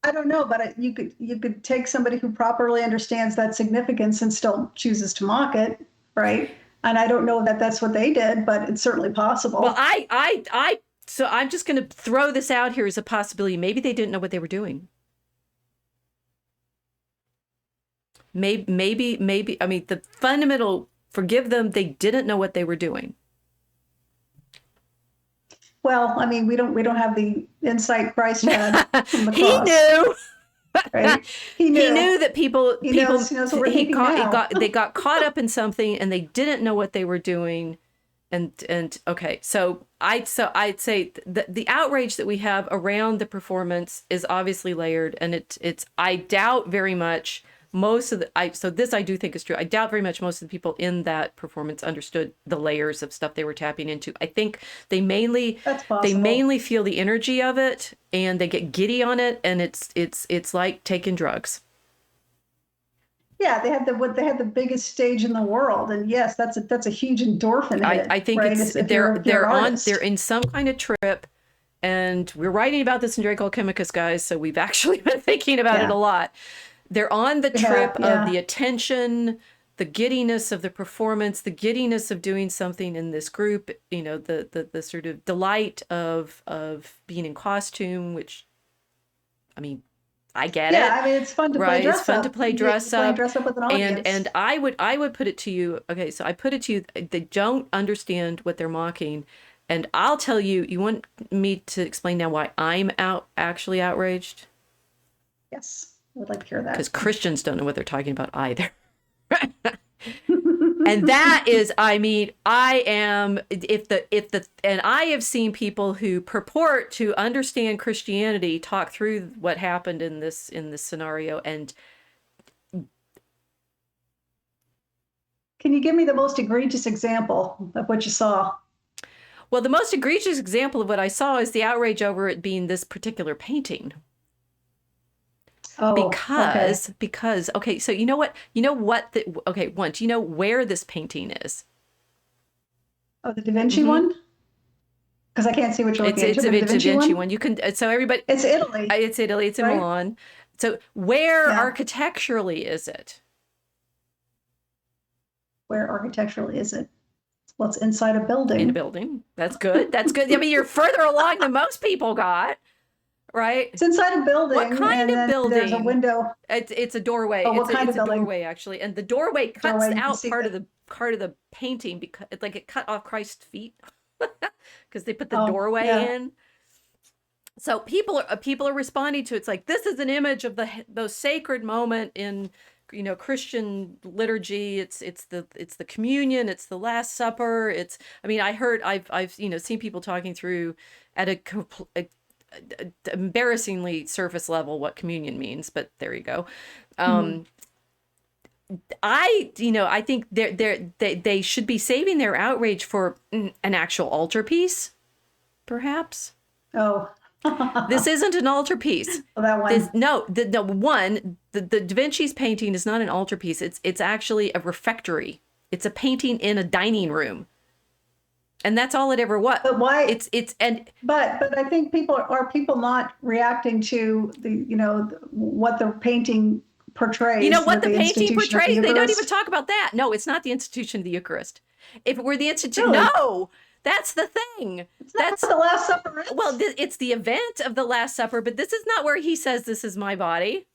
I don't know, but you could take somebody who properly understands that significance and still chooses to mock it, right? And I don't know that that's what they did, but it's certainly possible. Well, so I'm just going to throw this out here as a possibility. Maybe they didn't know what they were doing. Maybe, I mean, the fundamental, forgive them, they didn't know what they were doing. Well, I mean, we don't have the insight Christ had from the cross. He knew. Right? He knew that they got caught up in something and they didn't know what they were doing. And okay, so I'd say the outrage that we have around the performance is obviously layered, and it's I doubt very much most of the I do think is true. I doubt very much most of the people in that performance understood the layers of stuff they were tapping into. I think they mainly feel the energy of it and they get giddy on it, and it's like taking drugs. Yeah, they had the biggest stage in the world, and yes, that's a huge endorphin hit. I think right? they're in some kind of trip, and we're writing about this in Draco Chemicus, guys. So we've actually been thinking about it a lot. They're on the trip of the attention, the giddiness of the performance, the giddiness of doing something in this group. You know, the sort of delight of being in costume, which, I mean, I get it. Yeah, I mean, it's fun to play dress up. It's fun to play dress up. With an audience. And I would put it to you. Okay, so I put it to you. They don't understand what they're mocking, and I'll tell you. You want me to explain now why I'm actually outraged? Yes, I would like to hear that. Because Christians don't know what they're talking about either. And that is, I mean, I am, and I have seen people who purport to understand Christianity talk through what happened in this scenario. And can you give me the most egregious example of what you saw? Well, the most egregious example of what I saw is the outrage over it being this particular painting. Oh, because okay, so do you know where this painting is? Oh, the Da Vinci one? Because I can't see which one. It's a Vinci one. You can, so everybody. It's Italy. It's Italy. It's in Milan. So where architecturally is it? Where architecturally is it? Well, it's inside a building. In a building. That's good. That's good. I mean, you're further along than most people got. Right? It's inside a building. What kind of building? There's a window. It's a doorway. Oh, what kind of building? Doorway, actually. And the doorway cuts out part of the painting because it's like it cut off Christ's feet because they put the doorway in. So people are responding to it. It's like, this is an image of the sacred moment in, you know, Christian liturgy. It's the communion, it's the Last Supper. I've seen people talking through at a embarrassingly surface level what communion means, but there you go. I think they should be saving their outrage for an actual altarpiece, perhaps. Oh, this isn't an altarpiece. Well, that one. The Da Vinci's painting is not an altarpiece. It's actually a refectory. It's a painting in a dining room. And that's all it ever was. But why? But I think people not reacting to what the painting portrays. You know what the painting portrays? They don't even talk about that. No, it's not the institution of the Eucharist. If it were the institution, Really? no, that's the thing. It's not the Last Supper. Well, it's the event of the Last Supper, but this is not where he says, "This is my body."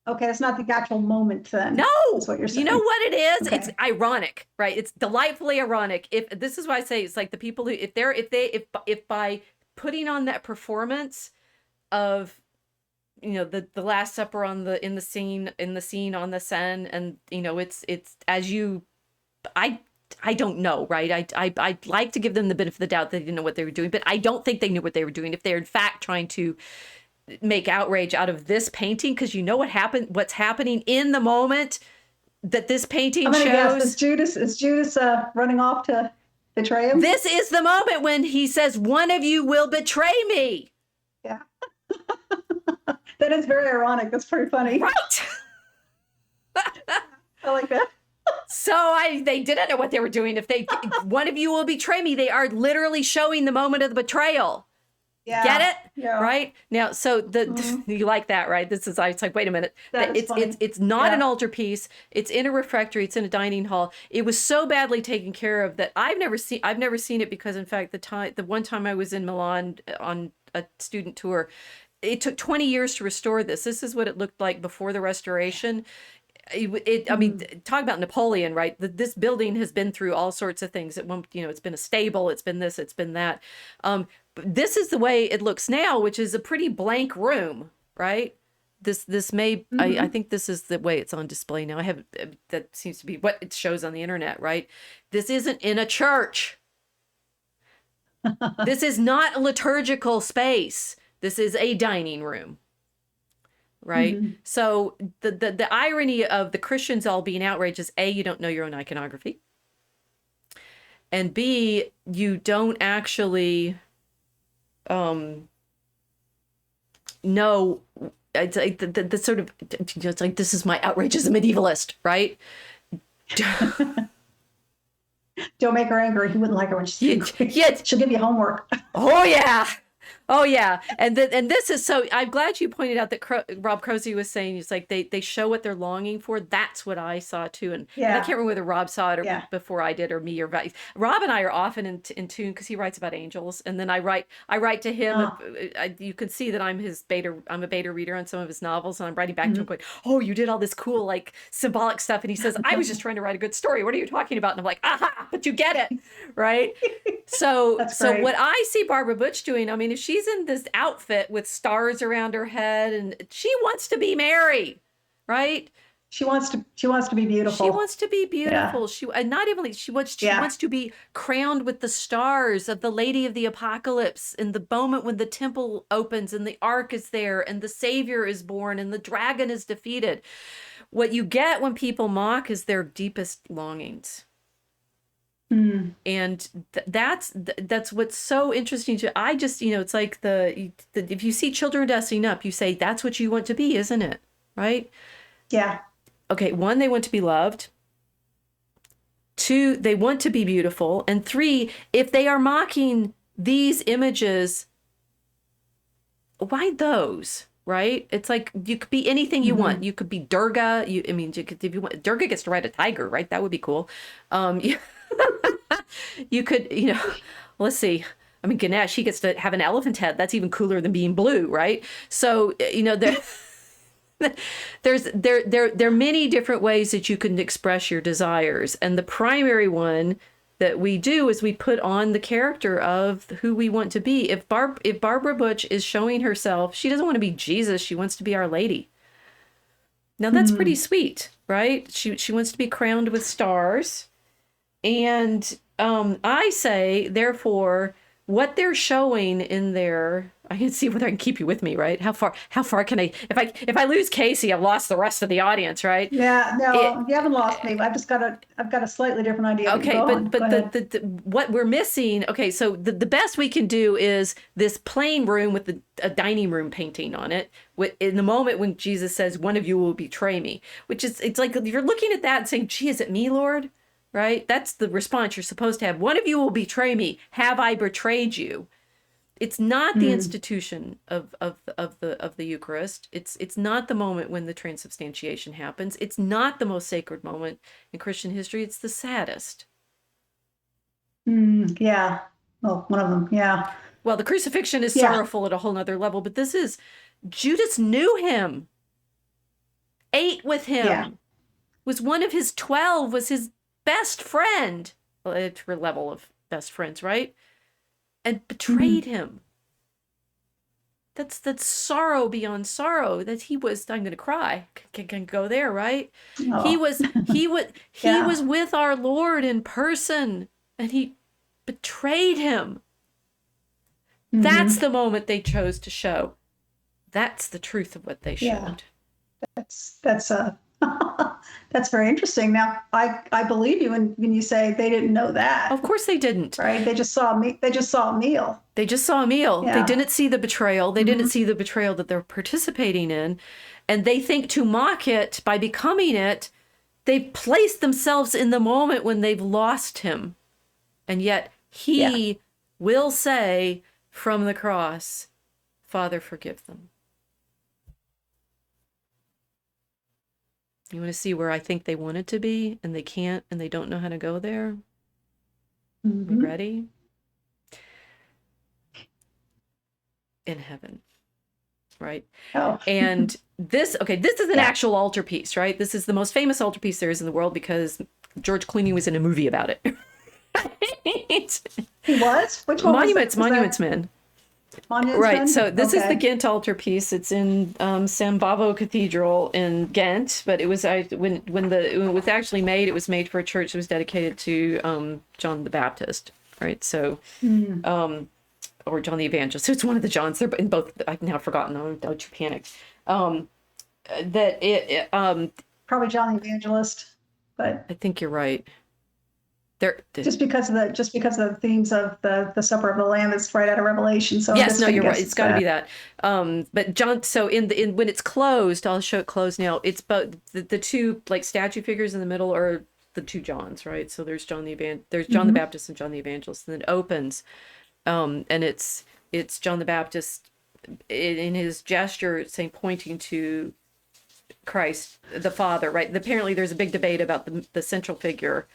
Okay, it's not the actual moment then. No, that's what you're saying. You know what it is? Okay. It's ironic, right? It's delightfully ironic. If this is why I say it's like the people who, if by putting on that performance of, the Last Supper in the scene on the Seine, and it's as you, I don't know, right? I'd like to give them the benefit of the doubt that they didn't know what they were doing, but I don't think they knew what they were doing if they're in fact trying to make outrage out of this painting, because what's happening in the moment that this painting shows. Guess, is Judas running off to betray him? This is the moment when he says, "One of you will betray me." Yeah. That is very ironic. That's pretty funny. Right. I like that. So they didn't know what they were doing. If one of you will betray me, they are literally showing the moment of the betrayal. Yeah. Get it? Yeah. Right? Now, so you like that, right? It's like, wait a minute. It's not an altarpiece. It's in a refectory. It's in a dining hall. It was so badly taken care of that I've never seen it, because in fact the one time I was in Milan on a student tour, it took 20 years to restore this. This is what it looked like before the restoration. I mean, talk about Napoleon, right? This building has been through all sorts of things. It's been a stable, it's been this, it's been that. But this is the way it looks now, which is a pretty blank room, right? This may, I think this is the way it's on display now. That seems to be what it shows on the internet, right? This isn't in a church. This is not a liturgical space. This is a dining room. Right. So the irony of the Christians all being outraged is, A, you don't know your own iconography, and B, you don't actually know. It's like the sort of just like, this is my outrage as a medievalist, right? Don't make her angry. He wouldn't like her when she's angry. Yeah, she'll give you homework. Oh yeah. Oh yeah, and this is so. I'm glad you pointed out that Rob Croce was saying it's like they show what they're longing for. That's what I saw too, and I can't remember whether Rob saw it or before I did, or me, or Rob and I are often in tune, because he writes about angels, and then I write to him. You can see that I'm a beta reader on some of his novels, and I'm writing back to him going, "Oh, you did all this cool like symbolic stuff," and he says, "I was just trying to write a good story. What are you talking about?" And I'm like, "Aha! But you get it, right?" So what I see Barbara Butch doing, I mean, if she's in this outfit with stars around her head, and she wants to be Mary, right? She wants to be beautiful. She wants to be beautiful. Yeah. She wants to be crowned with the stars of the Lady of the Apocalypse in the moment when the temple opens and the ark is there and the Savior is born and the dragon is defeated. What you get when people mock is their deepest longings. And that's what's so interesting to, I just, it's like if you see children dressing up, you say, that's what you want to be, isn't it? Right? Yeah. Okay. 1, they want to be loved. 2, they want to be beautiful. And 3, if they are mocking these images, why those? Right? It's like, you could be anything you want. You could be Durga. If you want, Durga gets to ride a tiger, right? That would be cool. You could, let's see. I mean, Ganesh, he gets to have an elephant head. That's even cooler than being blue, right? So, there are many different ways that you can express your desires. And the primary one that we do is we put on the character of who we want to be. If Barbara Butch is showing herself, she doesn't want to be Jesus. She wants to be Our Lady. Now, that's pretty sweet, right? She wants to be crowned with stars. And I say, therefore, what they're showing in there, I can see whether I can keep you with me, right? How far can I, if I lose Casey, I've lost the rest of the audience, right? Yeah, no, you haven't lost me. I've got a slightly different idea. Okay, but what we're missing, okay, so the best we can do is this plain room with a dining room painting on it, in the moment when Jesus says, one of you will betray me, which is, it's like, you're looking at that and saying, gee, is it me, Lord? Right? That's the response you're supposed to have. One of you will betray me. Have I betrayed you? It's not the institution of the Eucharist. It's not the moment when the transubstantiation happens. It's not the most sacred moment in Christian history. It's the saddest. Yeah. Well, one of them. Yeah. Well, the crucifixion is Yeah. sorrowful at a whole nother level, but this is Judas knew him, ate with Yeah. him, was one of his 12, was his best friend. Well, it's her level of best friends, right? And betrayed him. That's sorrow beyond sorrow. That he was. I'm going to cry. Can go there, right? He Oh. was. He Yeah. was with our Lord in person, and he betrayed him. That's the moment they chose to show. That's the truth of what they Yeah. showed. That's that's very interesting. Now, I believe you when you say they didn't know that, Of course they didn't. right? They just saw me. They just saw a meal. They just saw a meal. They Yeah. didn't see the betrayal. They didn't see the betrayal that they're participating in. And they think to mock it by becoming it, they've placed themselves in the moment when they've lost him. And yet Yeah. he will say from the cross, Father, forgive them. You want to see where I think they wanted to be and they can't and they don't know how to go there? You ready? In heaven, right? Oh. And this is an actual altarpiece, right? This is the most famous altarpiece there is in the world because George Clooney was in a movie about it. He was? Which one Monuments, was Monuments Men. Monuments Right, Men? so this is the Okay. Ghent altarpiece. It's in San Bavo Cathedral in Ghent, but it was when it was actually made, it was made for a church that was dedicated to John the Baptist, right? So, or John the Evangelist. So it's one of the Johns. They're in both. I've now forgotten. Don't you panic. That Probably John the Evangelist, but I think you're right. There. just because of the themes of the Supper of the Lamb is right out of Revelation. So I'm Yes, just no, gonna you're right. guess It's got to be that. But John, so in when it's closed, I'll show it closed now. It's both the two like statue figures in the middle are the two Johns, right? So there's there's John the Baptist and John the Evangelist, and it opens, and it's John the Baptist in his gesture saying pointing to Christ the Father, right? Apparently, there's a big debate about the central figure,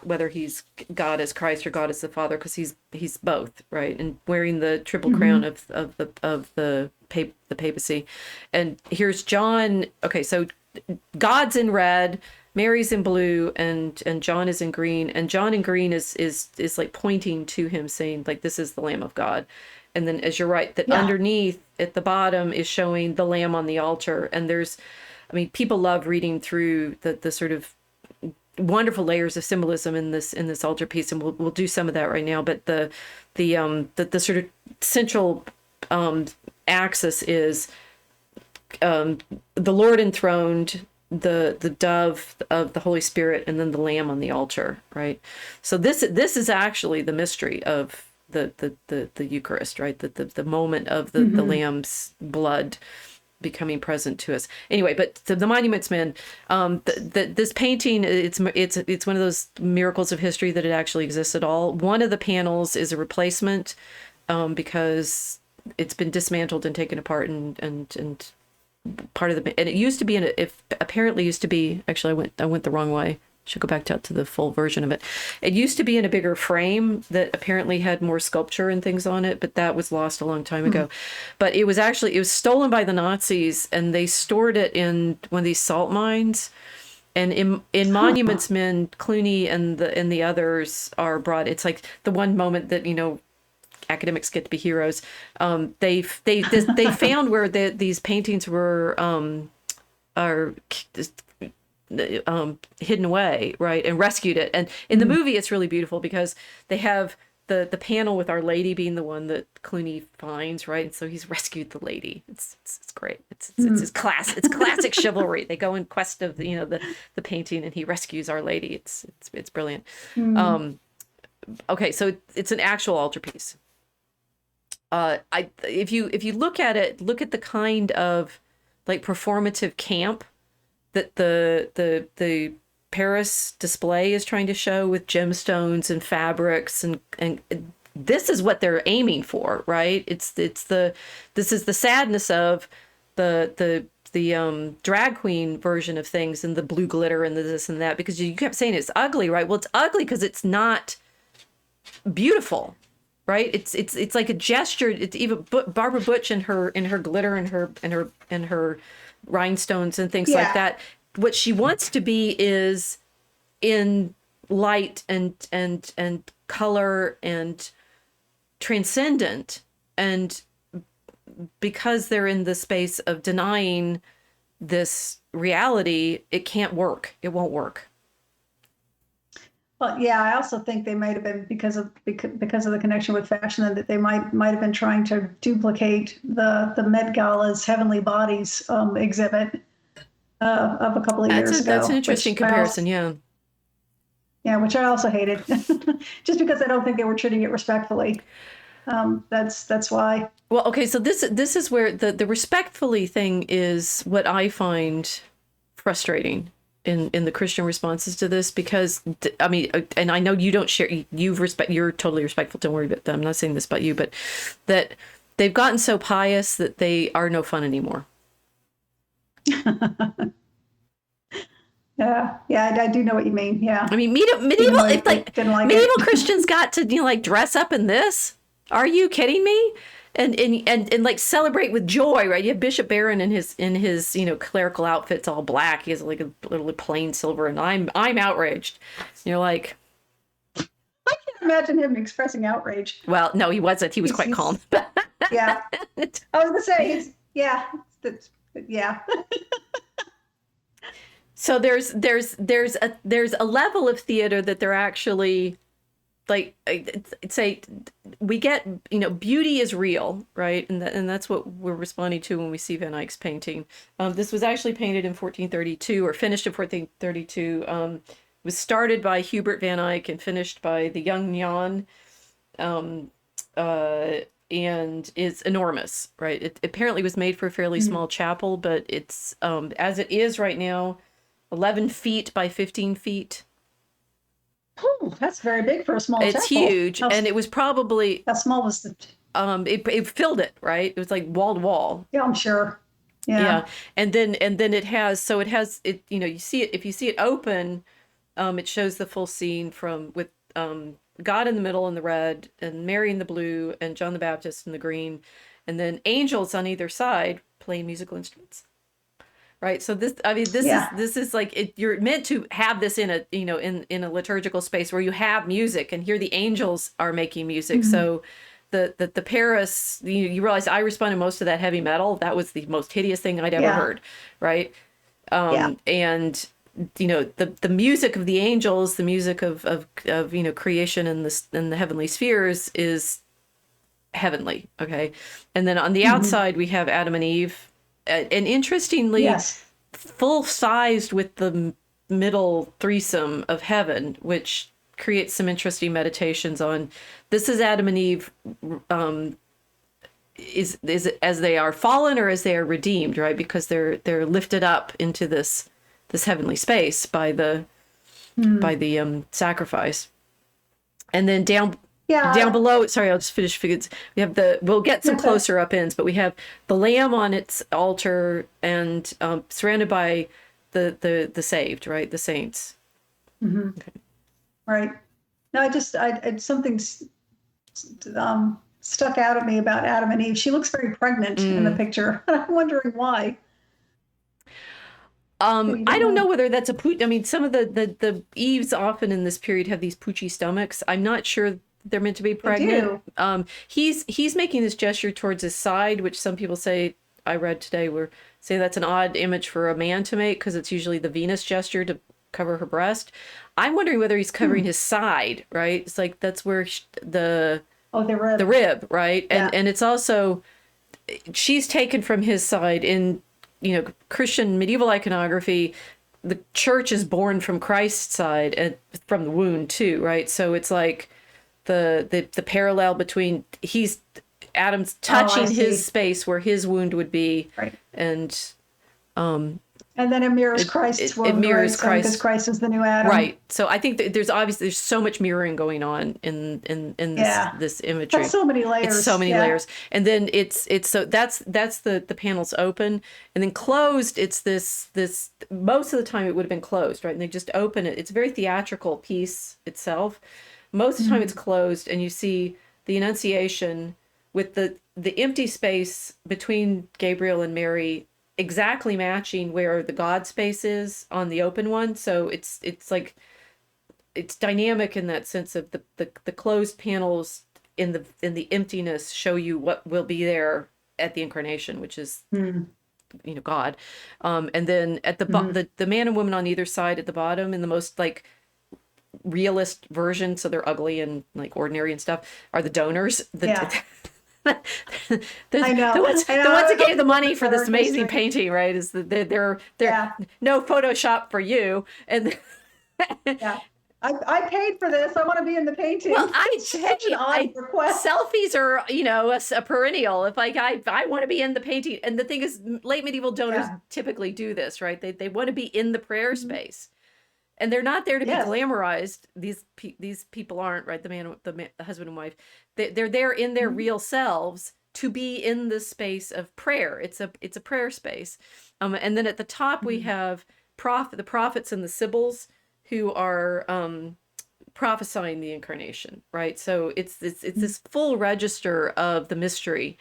whether he's God as Christ or God as the Father, because he's both, right? And wearing the triple crown of the papacy. And here's John. Okay, so God's in red, Mary's in blue, and John is in green. And John in green is like pointing to him, saying like, "This is the Lamb of God." And then, as you're right, that underneath at the bottom is showing the Lamb on the altar. And there's, I mean, people love reading through the sort of wonderful layers of symbolism in this altarpiece, and we'll do some of that right now. But the sort of central axis is the Lord enthroned, the dove of the Holy Spirit, and then the Lamb on the altar, right? So this is actually the mystery of the Eucharist, right? The moment of the Lamb's blood becoming present to us. Anyway, but the Monuments Men, this painting, it's one of those miracles of history that it actually exists at all. One of the panels is a replacement because it's been dismantled and taken apart, and part of the, and it used to be apparently used to be, actually I went the wrong way. Should go back to the full version of it. It used to be in a bigger frame that apparently had more sculpture and things on it, but that was lost a long time ago. But it was stolen by the Nazis, and they stored it in one of these salt mines. And in Monuments Men, Clooney and the others are brought. It's like the one moment that academics get to be heroes. They found where these paintings were are hidden away, right, and rescued it. And in the movie, it's really beautiful because they have the panel with Our Lady being the one that Clooney finds, right, and so he's rescued the lady. It's great. It's his class. It's classic chivalry. They go in quest of the painting, and he rescues Our Lady. It's brilliant. Okay, so it's an actual altarpiece. If you look at it, look at the kind of like performative camp that the Paris display is trying to show with gemstones and fabrics, and this is what they're aiming for, right? This is the sadness of the drag queen version of things, and the blue glitter and the this and that, because you kept saying it's ugly, right? Well, it's ugly because it's not beautiful, right? It's like a gesture. It's even Barbara Butch and her glitter and her rhinestones and things like that. What she wants to be is in light and color and transcendent, and because they're in the space of denying this reality, it can't work. It won't work. Well, yeah, I also think they might have been because of the connection with fashion, that they might have been trying to duplicate the Met Gala's Heavenly Bodies exhibit of a couple of years ago. That's an interesting comparison, yeah. Yeah, which I also hated, just because I don't think they were treating it respectfully. That's why. Well, okay, so this is where the respectfully thing is what I find frustrating in the Christian responses to this, because I mean, and I know you don't share, you're totally respectful. Don't worry about that. I'm not saying this about you, but that they've gotten so pious that they are no fun anymore. Yeah, I do know what you mean. Yeah. I mean, medieval Christians got to like dress up in this. Are you kidding me? And like celebrate with joy, right? You have Bishop Barron in his clerical outfits, all black. He has like a little plain silver, and I'm outraged. You're like, I can't imagine him expressing outrage. Well, no, he wasn't. He was quite calm. Yeah, I was gonna say, yeah. So there's a level of theater that they're actually, like, say, we get, beauty is real, right? And that's what we're responding to when we see Van Eyck's painting. This was actually painted in 1432, or finished in 1432. It was started by Hubert Van Eyck and finished by the young Jan, and is enormous, right? It apparently was made for a fairly small chapel, but it's, as it is right now, 11 feet by 15 feet. Oh, that's very big for a small chapel. It's huge, and it was probably... How small was the... It filled it, right? It was like wall to wall. Yeah, I'm sure. Yeah. And then it has, you see it, if you see it open, it shows the full scene with God in the middle in the red, and Mary in the blue, and John the Baptist in the green, and then angels on either side playing musical instruments. Right. So this is like you're meant to have this in a, in a liturgical space where you have music, and here the angels are making music. Mm-hmm. So the Paris, you realize I responded most to that heavy metal. That was the most hideous thing I'd ever heard. Right. And, the music of the angels, the music of creation and the heavenly spheres is heavenly. Okay. And then on the outside, we have Adam and Eve. And interestingly, full-sized with the middle threesome of heaven, which creates some interesting meditations on. This is Adam and Eve. Is it as they are fallen or as they are redeemed, right? Because they're lifted up into this heavenly space by the sacrifice, and then down below, sorry, I'll just finish. We have we'll get some closer up ends, but we have the Lamb on its altar, and surrounded by the saved, right? The saints. Mm-hmm. Okay. Right. No, I something stuck out at me about Adam and Eve. She looks very pregnant in the picture. I'm wondering why. I don't know whether that's some of the Eves often in this period have these poochy stomachs. I'm not sure they're meant to be pregnant. He's making this gesture towards his side, which some people say, I read today, were saying that's an odd image for a man to make, because it's usually the Venus gesture to cover her breast. I'm wondering whether he's covering his side, right? It's like that's where the rib, right? And it's also, she's taken from his side in Christian medieval iconography. The church is born from Christ's side and from the wound too, right? So it's like the parallel between Adam's touching his space where his wound would be, right, and then it mirrors Christ's wound. It mirrors Christ, because Christ is the new Adam, right? So I think that there's so much mirroring going on in this imagery. That's so many layers. It's so many layers, and then it's so that's the panels open, and then closed. It's this most of the time it would have been closed, right? And they just open it. It's a very theatrical piece itself. Most of the time it's closed, and you see the Annunciation with the empty space between Gabriel and Mary exactly matching where the God space is on the open one. So it's like, it's dynamic in that sense of the closed panels in the emptiness show you what will be there at the incarnation, which is God. And then at the man and woman on either side at the bottom, in the most like realist version, so they're ugly and like ordinary and stuff, are the donors. I know. The ones that gave the money for this amazing painting, right? Is that they're no Photoshop for you. And I paid for this. I want to be in the painting. Well, such an odd request. Selfies are, a perennial. If like I want to be in the painting, and the thing is, late medieval donors typically do this, right? They want to be in the prayer space, and they're not there to be glamorized. These people aren't, right? The husband and wife, they're there in their real selves to be in the space of prayer. It's a prayer space, and then at the top we have the prophets and the sibyls, who are prophesying the incarnation, right? So it's this full register of the mystery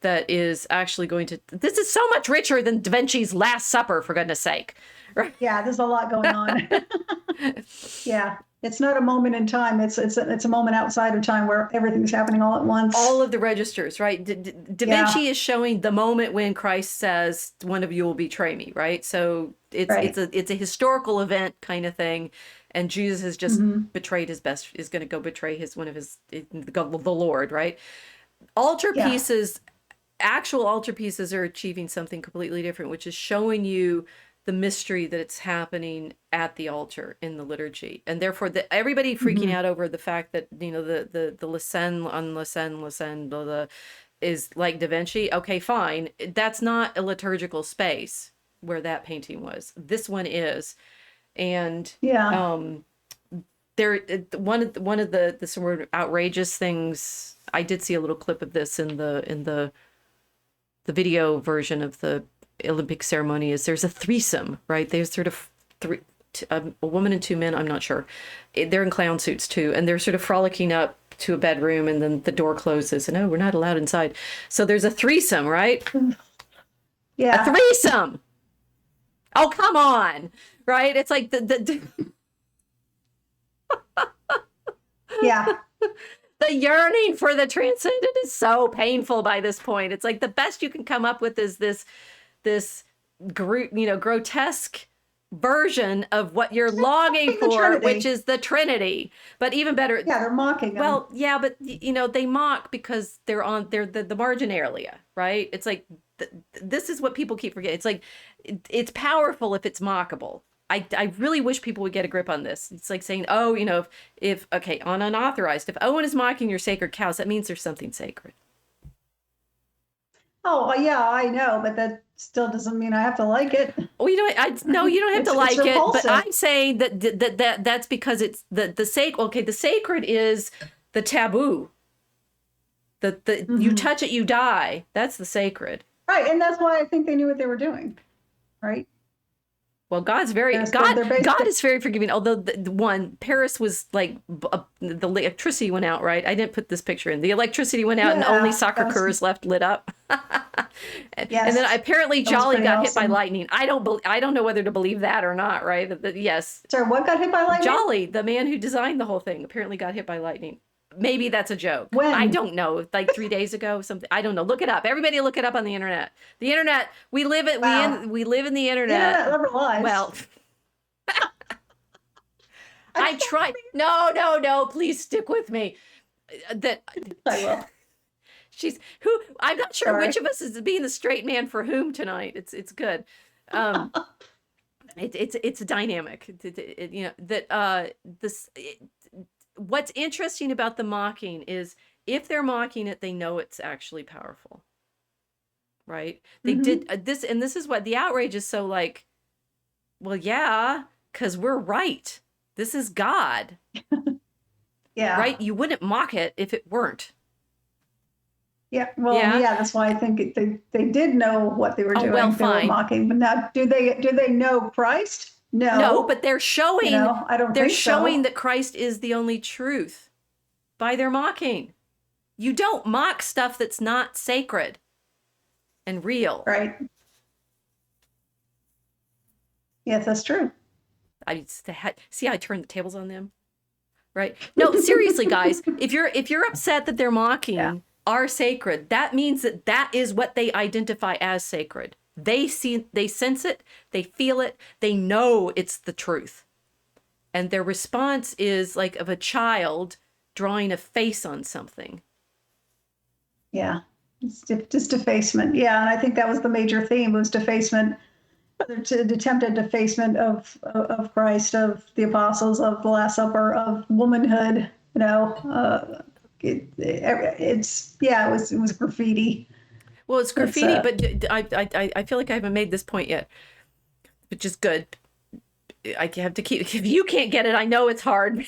that is actually going to. This is so much richer than Da Vinci's Last Supper, for goodness sake. Right? Yeah, there's a lot going on. Yeah, it's not a moment in time. It's a moment outside of time where everything's happening all at once. All of the registers, right? Da Vinci is showing the moment when Christ says, "One of you will betray me," right? So it's a historical event kind of thing, and Jesus has just betrayed his best. Is going to go betray the Lord, right? Actual altar pieces are achieving something completely different, which is showing you the mystery that it's happening at the altar in the liturgy. And therefore everybody freaking out over the fact that, the La Seine on La Seine, blah, blah, is like Da Vinci. Okay, fine. That's not a liturgical space where that painting was. This one is. And there, one of the sort of outrageous things, I did see a little clip of this in the video version of the Olympic ceremony, is there's a threesome, right? There's sort of a woman and two men, I'm not sure. They're in clown suits too, and they're sort of frolicking up to a bedroom, and then the door closes, and we're not allowed inside. So there's a threesome, right? Yeah. A threesome. Oh, come on. Right? It's like yeah. The yearning for the transcendent is so painful by this point. It's like the best you can come up with is this grotesque version of what you're longing for, which is the Trinity. But even better, they're mocking them. Well, yeah, but they mock because they're the marginalia, right? It's like this is what people keep forgetting. It's like it's powerful if it's mockable. I really wish people would get a grip on this. It's like saying, if on unauthorized, if Owen is mocking your sacred cows, that means there's something sacred. Oh, yeah, I know, but that still doesn't mean I have to like it. Well, you don't have to like it, but I'm saying that's because it's the sacred. Okay, the sacred is the taboo. You touch it, you die. That's the sacred. Right, and that's why I think they knew what they were doing, right? Well, God is very forgiving. Although Paris was like the electricity went out, right? I didn't put this picture in. The electricity went out, and only Sacré-Cœur's left lit up. And then apparently Jolly got hit by lightning. I don't know whether to believe that or not, right? Yes. Sorry, what got hit by lightning? Jolly, the man who designed the whole thing, apparently got hit by lightning. Maybe that's a joke. When? I don't know. Like 3 days ago, something. I don't know. Look it up. Everybody, look it up on the internet. The internet. We live it. Wow. We live in the internet. The internet never lies. Well, I tried. No. Please stick with me. I will. She's who? I'm not sure which of us is being the straight man for whom tonight. It's good. It's dynamic. What's interesting about the mocking is if they're mocking it, they know it's actually powerful, right? They did this, and this is what the outrage is so like, well, yeah, because we're right. This is God. Yeah. Right? You wouldn't mock it if it weren't. Yeah. Well, yeah, that's why I think they did know what they were doing. Well, they were mocking, but now do they know Christ? No, No, but they're showing I don't think so. that Christ is the only truth by their mocking. You don't mock stuff that's not sacred and real. Right. Yes, that's true. See how I turned the tables on them? Right? No, seriously, guys, if you're upset that they're mocking our sacred, that means that is what they identify as sacred. They sense it, they feel it, they know it's the truth. And their response is like of a child drawing a face on something. Yeah. It's just defacement. Yeah. And I think that was the major theme, was defacement, attempted defacement of Christ, of the apostles, of the Last Supper, of womanhood. It was graffiti. Well, it's graffiti, but I feel like I haven't made this point yet, which is good. I have to keep. If you can't get it, I know it's hard.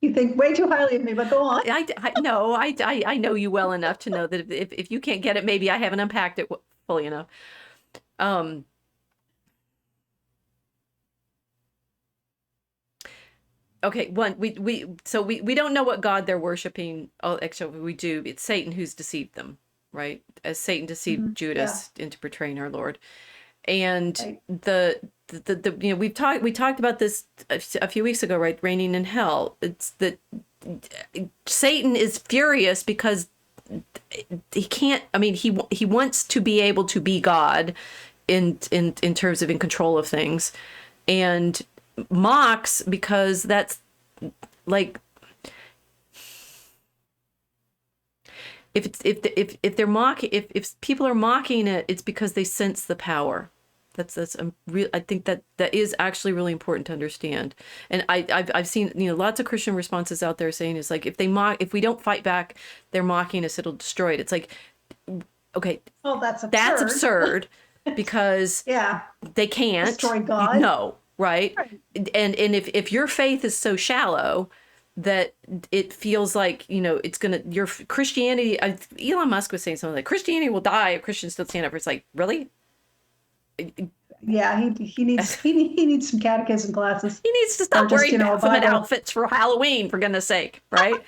You think way too highly of me, but go on. I know you well enough to know that if you can't get it, maybe I haven't unpacked it fully enough. Okay, we don't know what God they're worshiping. Oh, actually, we do. It's Satan who's deceived them, right? As Satan deceived Judas into betraying our Lord. And right. We talked about this a few weeks ago, right? Reigning in hell. It's that Satan is furious because he can't. I mean, he wants to be able to be God in terms of in control of things, and mocks because that's like if they're mocking, if people are mocking it, it's because they sense the power. I think that is actually really important to understand. And I've seen lots of Christian responses out there saying it's like if we don't fight back, they're mocking us, it'll destroy it. It's like, okay, well, that's absurd because they can't destroy God. No, right? And if your faith is so shallow that it feels like it's gonna your Christianity. Elon Musk was saying something like Christianity will die if Christians don't stand up. It's like, really? Yeah, he needs some catechism classes. He needs to stop wearing Baphomet outfits for Halloween, for goodness sake, right?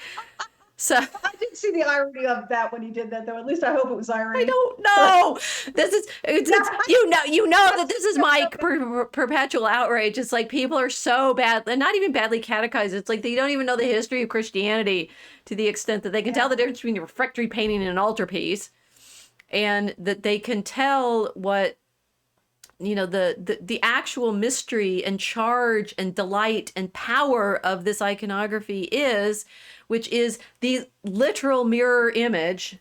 So I didn't see the irony of that when he did that, though. At least I hope it was irony. I don't know. You know that this is my perpetual outrage. It's like people are so bad, and not even badly catechized. It's like they don't even know the history of Christianity to the extent that they can tell the difference between a refectory painting and an altarpiece, and that they can tell what the actual mystery and charge and delight and power of this iconography is, which is the literal mirror image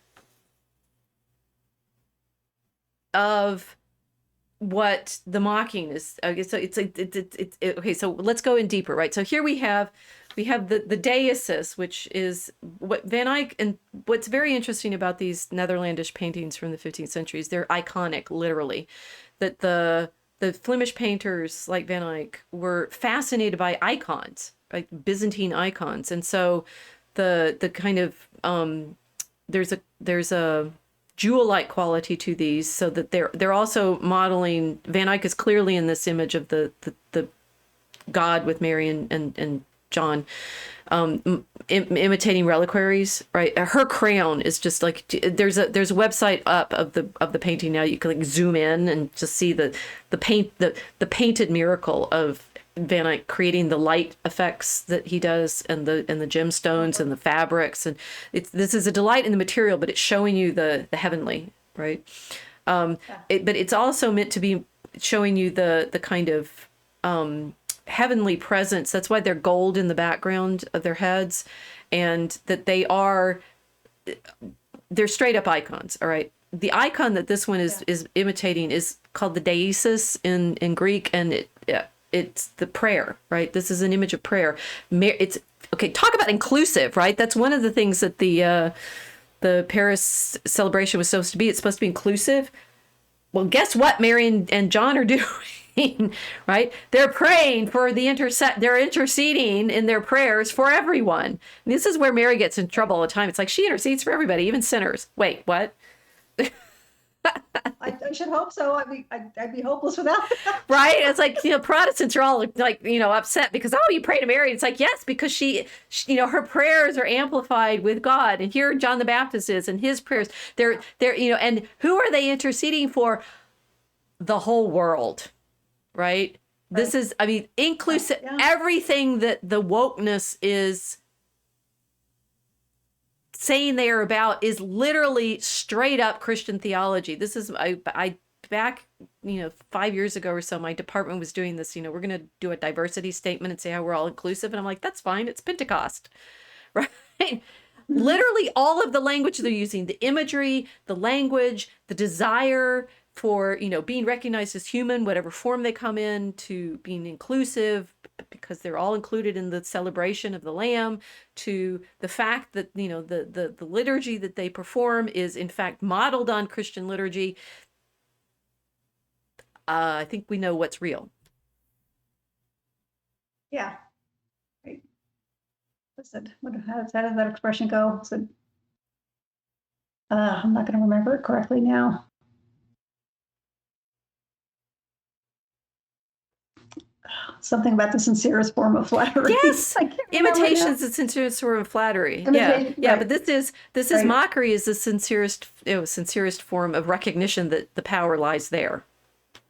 of what the mocking is. Okay, so it's like okay. So let's go in deeper, right? So here we have the deicus, which is what Van Eyck, and what's very interesting about these Netherlandish paintings from the 15th century is they're iconic, literally. That the Flemish painters like Van Eyck were fascinated by icons, like Byzantine icons, and so the kind of there's a jewel-like quality to these, so that they're also modeling. Van Eyck is clearly in this image of the God with Mary and John, imitating reliquaries, right? Her crown is just like there's a website up of the painting now. You can like zoom in and just see the painted miracle of Van Eyck creating the light effects that he does, and the gemstones and the fabrics, and this is a delight in the material, but it's showing you the heavenly, right? But it's also meant to be showing you the kind of heavenly presence. That's why they're gold in the background of their heads, and that they're straight up icons. All right. The icon that this one is imitating is called the deicus in Greek, and it's the prayer, right? This is an image of prayer. It's okay. Talk about inclusive, right? That's one of the things that the Paris celebration was supposed to be. It's supposed to be inclusive. Well, guess what Mary and John are doing? Right? They're praying for they're interceding in their prayers for everyone. And this is where Mary gets in trouble all the time. It's like she intercedes for everybody, even sinners. Wait, what? I should hope so. I'd be hopeless without that. Right? It's like, Protestants are all like, upset because, oh, you pray to Mary. It's like, yes, because she, her prayers are amplified with God. And here John the Baptist is, and his prayers, they're, and who are they interceding for? The whole world, right? This is, inclusive, Yeah. everything that the wokeness is saying they are about is literally straight up Christian theology. This is, I back, 5 years ago or so, my department was doing this, we're going to do a diversity statement and say how we're all inclusive. And I'm like, that's fine. It's Pentecost, right? Literally all of the language they're using, the imagery, the language, the desire for, being recognized as human, whatever form they come in, to being inclusive, because they're all included in the celebration of the Lamb, to the fact that, the liturgy that they perform is in fact modeled on Christian liturgy. I think we know what's real. Yeah. Right. How does that expression go? I'm not going to remember it correctly now. Something about the sincerest form of flattery. Yes, imitation is the sincerest form of flattery. Imitation, yeah, right. but this is Right. mockery is the sincerest form of recognition that the power lies there,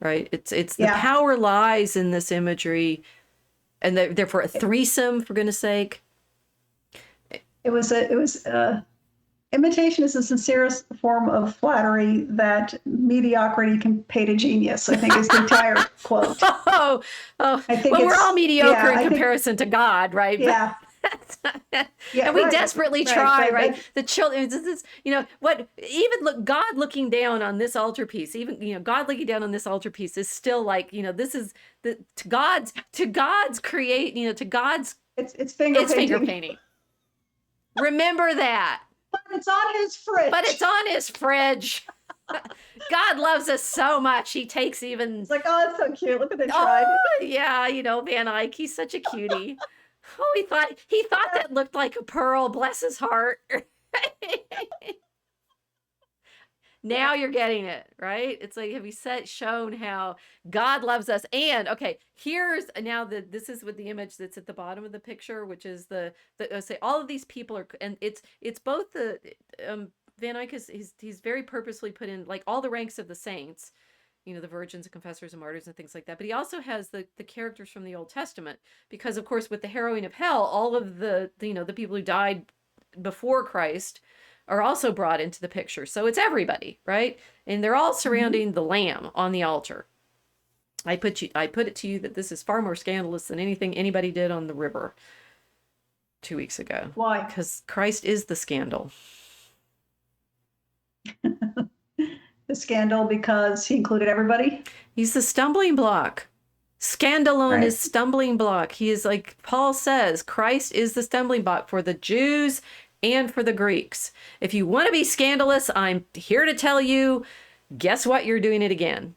right? It's the power lies in this imagery, and therefore a threesome, for goodness sake. Imitation is the sincerest form of flattery that mediocrity can pay to genius, I think is the entire quote. Oh, I think well, we're all mediocre in I comparison to God, right? Yeah. And we desperately try, right? The children, this is, what, even look, God looking down on this altarpiece, even, God looking down on this altarpiece is still like, this is to God's create, to God's, it's finger painting. Remember that. But it's on his fridge. God loves us so much. He takes even. It's like, oh, it's so cute. Look at the tribe. Oh, yeah, Van Eyck. He's such a cutie. Oh, he thought that looked like a pearl. Bless his heart. Now you're getting it, right? It's like, have you shown how God loves us? And okay, here's now this is with the image that's at the bottom of the picture, which is the say all of these people are, and it's both the Van Eyck he's very purposely put in like all the ranks of the saints, the virgins and confessors and martyrs and things like that. But he also has the characters from the Old Testament, because of course with the harrowing of hell, all of the the people who died before Christ are also brought into the picture. So it's everybody, right? And they're all surrounding the Lamb on the altar. I put it to you that this is far more scandalous than anything anybody did on the river 2 weeks ago. Why? Because Christ is the scandal. The scandal because he included everybody? He's the stumbling block. Scandalon is stumbling block. He is, like Paul says, Christ is the stumbling block for the Jews and for the Greeks. If you want to be scandalous, I'm here to tell you, guess what? You're doing it again.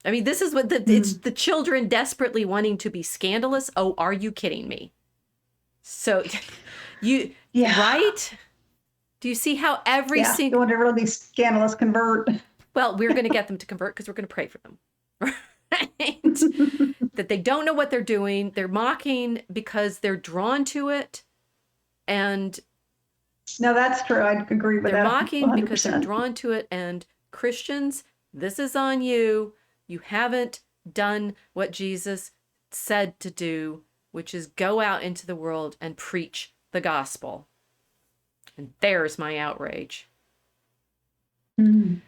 I mean, this is what it's the children desperately wanting to be scandalous. Oh, are you kidding me? So right? Do you see how every single... You want to really be scandalous, convert. Well, we're going to get them to convert because we're going to pray for them. Right? That they don't know what they're doing. They're mocking because they're drawn to it. And no, that's true. I'd agree with that. They're mocking 100%. because they're drawn to it. And Christians, this is on you. You haven't done what Jesus said to do, which is go out into the world and preach the gospel. And there's my outrage. Mm.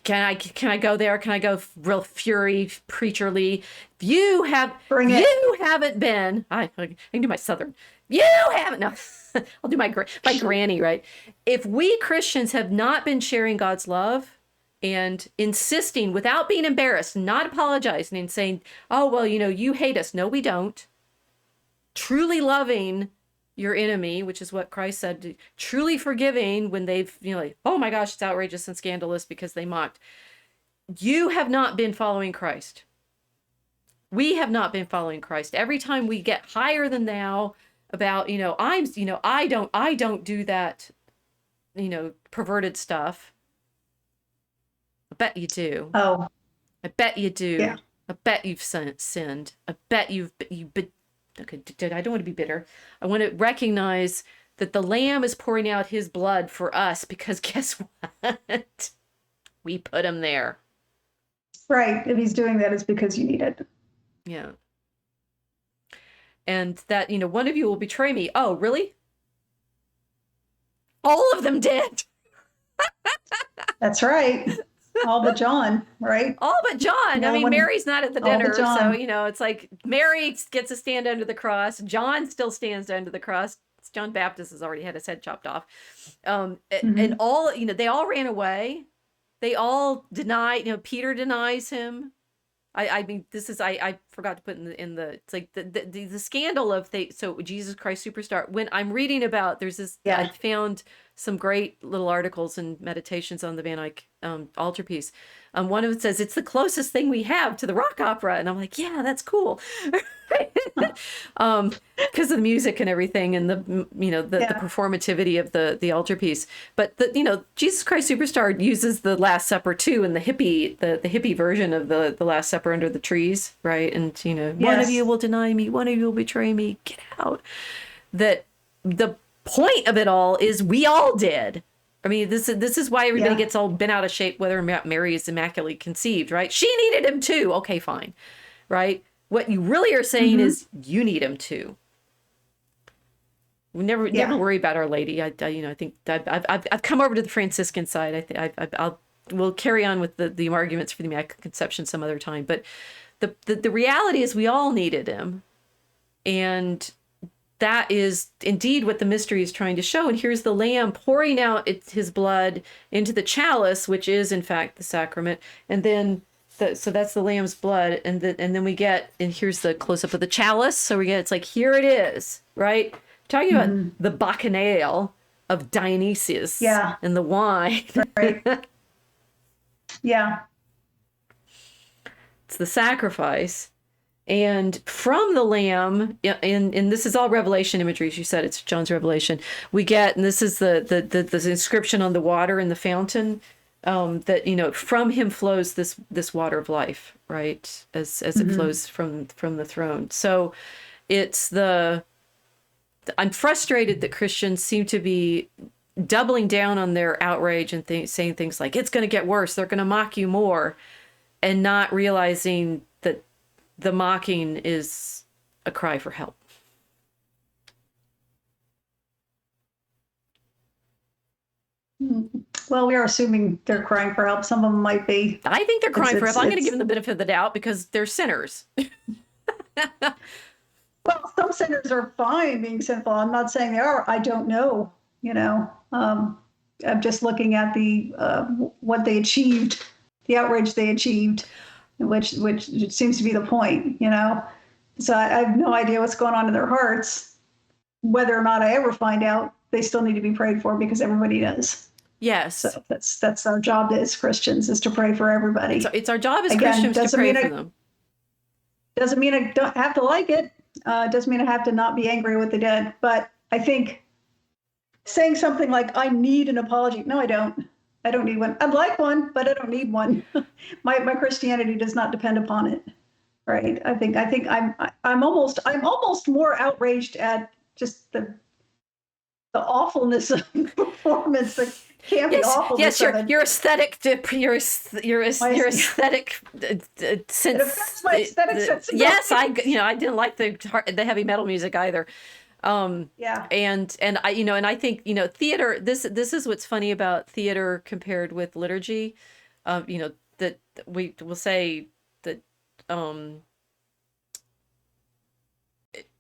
Can I go there? Can I go real fury preacherly? You haven't been. I can do my southern. You haven't. No, I'll do my granny. Right. If we Christians have not been sharing God's love and insisting without being embarrassed, not apologizing and saying, "Oh well, you hate us." No, we don't. Truly loving your enemy, which is what Christ said, truly forgiving when they've, like, oh my gosh, it's outrageous and scandalous because they mocked. You have not been following Christ. We have not been following Christ. Every time we get higher than thou about, I don't do that. perverted stuff. I bet you do. Oh, I bet you do. yeah. I bet you've sinned. I bet okay, I don't want to be bitter. I want to recognize that the Lamb is pouring out his blood for us because guess what? We put him there. Right. If he's doing that, it's because you need it. Yeah. And that, one of you will betray me. Oh, really? All of them did. That's right. All but John, right? All but John. No I mean, one, Mary's not at the all but dinner. So, John. it's like Mary gets to stand under the cross. John still stands under the cross. John Baptist has already had his head chopped off. And all, they all ran away. They all deny, Peter denies him. I mean, this is, I forgot to put in the it's like the scandal of so Jesus Christ Superstar. When I'm reading about, there's this, I found some great little articles and meditations on the Van Eyck altarpiece. One of them says it's the closest thing we have to the rock opera, and I'm like, yeah, that's cool, because of the music and everything, and the performativity of the altarpiece. But Jesus Christ Superstar uses the Last Supper too, and the hippie version of the Last Supper under the trees, right? And one of you will deny me, one of you will betray me. Get out. That the point of it all is we all did. I mean, this is why everybody gets all bent out of shape, whether or not Mary is immaculately conceived, right? She needed him too. Okay, fine. Right? What you really are saying is you need him too. We never worry about Our Lady. I think I've come over to the Franciscan side. We'll carry on with the arguments for the Immaculate Conception some other time. But the reality is we all needed him. And that is indeed what the mystery is trying to show. And here's the Lamb pouring out his blood into the chalice, which is in fact the sacrament. And then, so that's the Lamb's blood. And then we get, and here's the close up of the chalice. So we get, it's like, here it is, right? Talking about the Bacchanal of Dionysius and the wine. Right. Yeah. It's the sacrifice. And from the Lamb, and this is all Revelation imagery, as you said, it's John's Revelation. We get, and this is the inscription on the water in the fountain, that from him flows this water of life, right? As it flows from the throne. So it's I'm frustrated that Christians seem to be doubling down on their outrage and saying things like it's going to get worse, they're going to mock you more, and not realizing that the mocking is a cry for help. Well, we are assuming they're crying for help. Some of them might be. I think they're crying for help. I'm going to give them the benefit of the doubt because they're sinners. Well, some sinners are fine being sinful. I'm not saying they are. I don't know. I'm just looking at what they achieved, the outrage they achieved, which seems to be the point, So I have no idea what's going on in their hearts. Whether or not I ever find out, they still need to be prayed for because everybody does. Yes. So that's our job as Christians, is to pray for everybody. It's our job as Christians to pray for them. Doesn't mean I don't have to like it. Doesn't mean I have to not be angry with the dead. But I think saying something like, I need an apology. No, I don't. I don't need one. I'd like one, but I don't need one. My Christianity does not depend upon it. Right. I think I'm almost more outraged at just the awfulness of the performance, the campy awfulness. Yes, your aesthetic, your aesthetic sense. My aesthetic sense. Yes, I didn't like the heavy metal music either. And I think theater. This is what's funny about theater compared with liturgy. That we will say that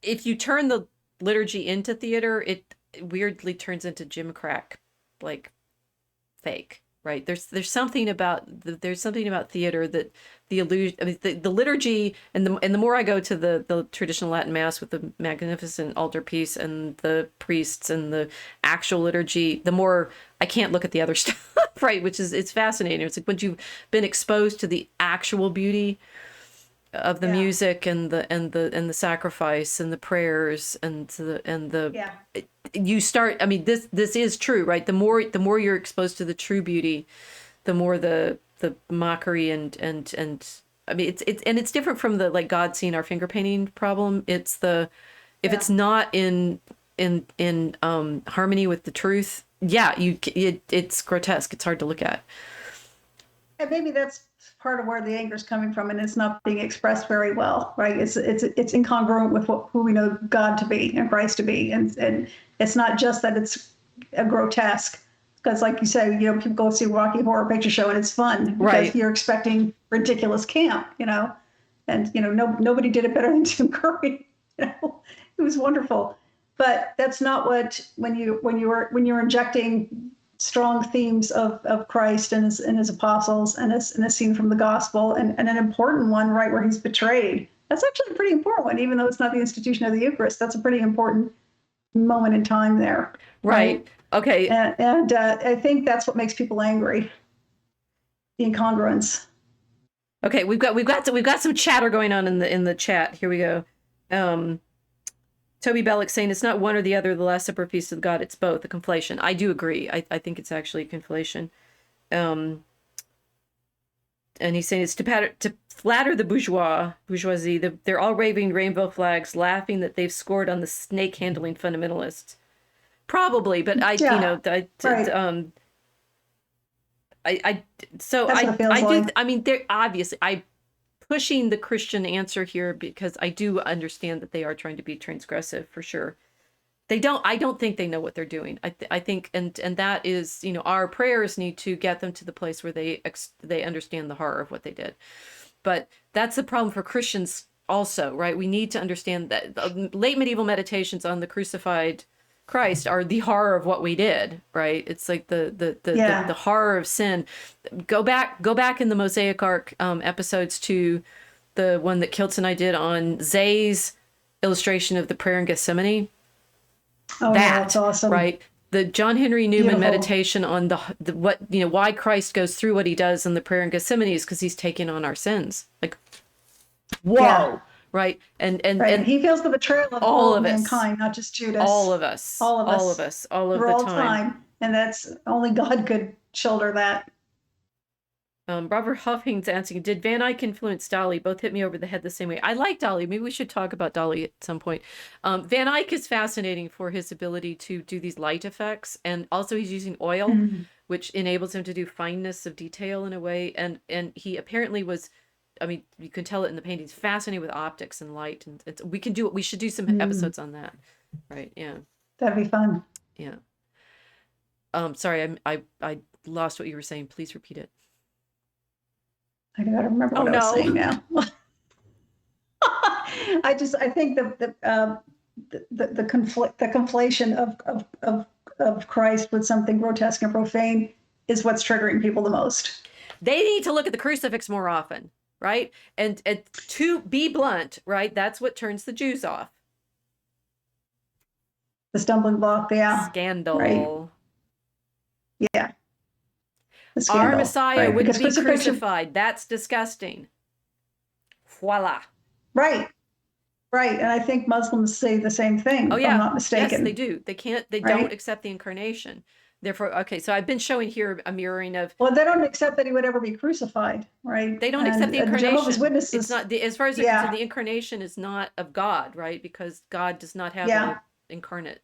if you turn the liturgy into theater, it weirdly turns into gimcrack, like fake. Right? There's something about theater that the illusion. I mean, the liturgy, and the more I go to the traditional Latin Mass with the magnificent altarpiece and the priests and the actual liturgy, the more I can't look at the other stuff. Right? Which is, it's fascinating. It's like once you've been exposed to the actual beauty of the music and the sacrifice and the prayers and the you start, I mean, this is true, right? The more you're exposed to the true beauty, the more the mockery and I mean it's different from the like God seeing our finger painting problem. It's the if it's not in harmony with the truth, it's grotesque. It's hard to look at. And maybe that's part of where the anger is coming from, and it's not being expressed very well, right? It's incongruent with who we know God to be and Christ to be, and it's not just that it's a grotesque, because like you say, you know, people go see Rocky Horror Picture Show and it's fun because you're expecting ridiculous camp, you know, and you know nobody did it better than Tim Curry, you know, it was wonderful, but that's not what when you're injecting strong themes of Christ and his apostles and a scene from the gospel and an important one, right, where he's betrayed. That's actually a pretty important one, even though it's not the institution of the Eucharist. That's a pretty important moment in time there. Right. Okay. And I think that's what makes people angry. The incongruence. Okay, we've got some chatter going on in the chat. Here we go. Toby Bellick saying it's not one or the other, the Last Supper, Feast of God, it's both, a conflation. I do agree. I think it's actually a conflation. And he's saying it's to flatter the bourgeoisie. They're all waving rainbow flags, laughing that they've scored on the snake handling fundamentalists. Probably, but I do I mean, they're obviously pushing the Christian answer here because I do understand that they are trying to be transgressive for sure. I don't think they know what they're doing. I think, and that is, you know, our prayers need to get them to the place where they understand the horror of what they did. But that's the problem for Christians also, right? We need to understand that late medieval meditations on the crucified Christ are the horror of what we did, right? It's like the horror of sin. Go back in the Mosaic Ark episodes to the one that Kiltz and I did on Zay's illustration of the prayer in Gethsemane. Oh, that's awesome, right? The John Henry Newman meditation on the what, you know, why Christ goes through what he does in the prayer in Gethsemane is because he's taking on our sins. Like, whoa. Yeah. Right. And he feels the betrayal of all of mankind, not just Judas. All of us. All of the time. And that's only God could shoulder that. Robert Huffing's asking, did Van Eyck influence Dali? Both hit me over the head the same way. I like Dali. Maybe we should talk about Dali at some point. Van Eyck is fascinating for his ability to do these light effects. And also he's using oil, which enables him to do fineness of detail in a way. And he apparently was, I mean, you can tell it in the paintings, fascinated with optics and light. And we should do some episodes on that. Right. Yeah. That'd be fun. Yeah. Sorry, I lost what you were saying. Please repeat it. I gotta remember what I was saying now. I think the conflation of Christ with something grotesque and profane is what's triggering people the most. They need to look at the crucifix more often, right? And to be blunt, right? That's what turns the Jews off. The stumbling block, Scandal. Right. Yeah. Our Messiah wouldn't be crucified. That's disgusting. Voila. Right. And I think Muslims say the same thing. Oh, yeah. If I'm not mistaken. Yes, they do. They don't accept the incarnation. Therefore, okay, so I've been showing here a mirroring of. Well, they don't accept that he would ever be crucified, right? They don't accept the incarnation. Jehovah's Witnesses. It's not, as far as they're concerned, the incarnation is not of God, right? Because God does not have an incarnate.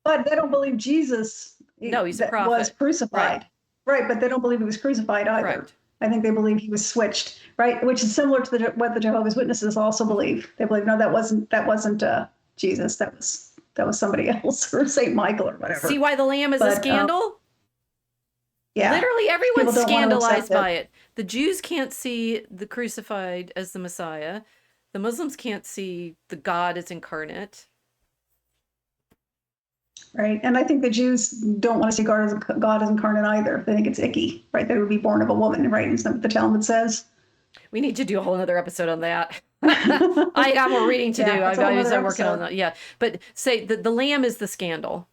But they don't believe Jesus he's a prophet. Was crucified. Right, but they don't believe he was crucified either. Correct. I think they believe he was switched, right? Which is similar to what the Jehovah's Witnesses also believe. They believe, no, that wasn't Jesus. That was somebody else, or Saint Michael or whatever. See why the lamb is a scandal? Literally everyone's scandalized by it. The Jews can't see the crucified as the Messiah. The Muslims can't see the God as incarnate. Right. And I think the Jews don't want to see God as incarnate either. They think it's icky, right? That it would be born of a woman, right? Isn't that what the Talmud says? We need to do a whole other episode on that. I got more reading to do. I'm working on that. Yeah. But say the lamb is the scandal.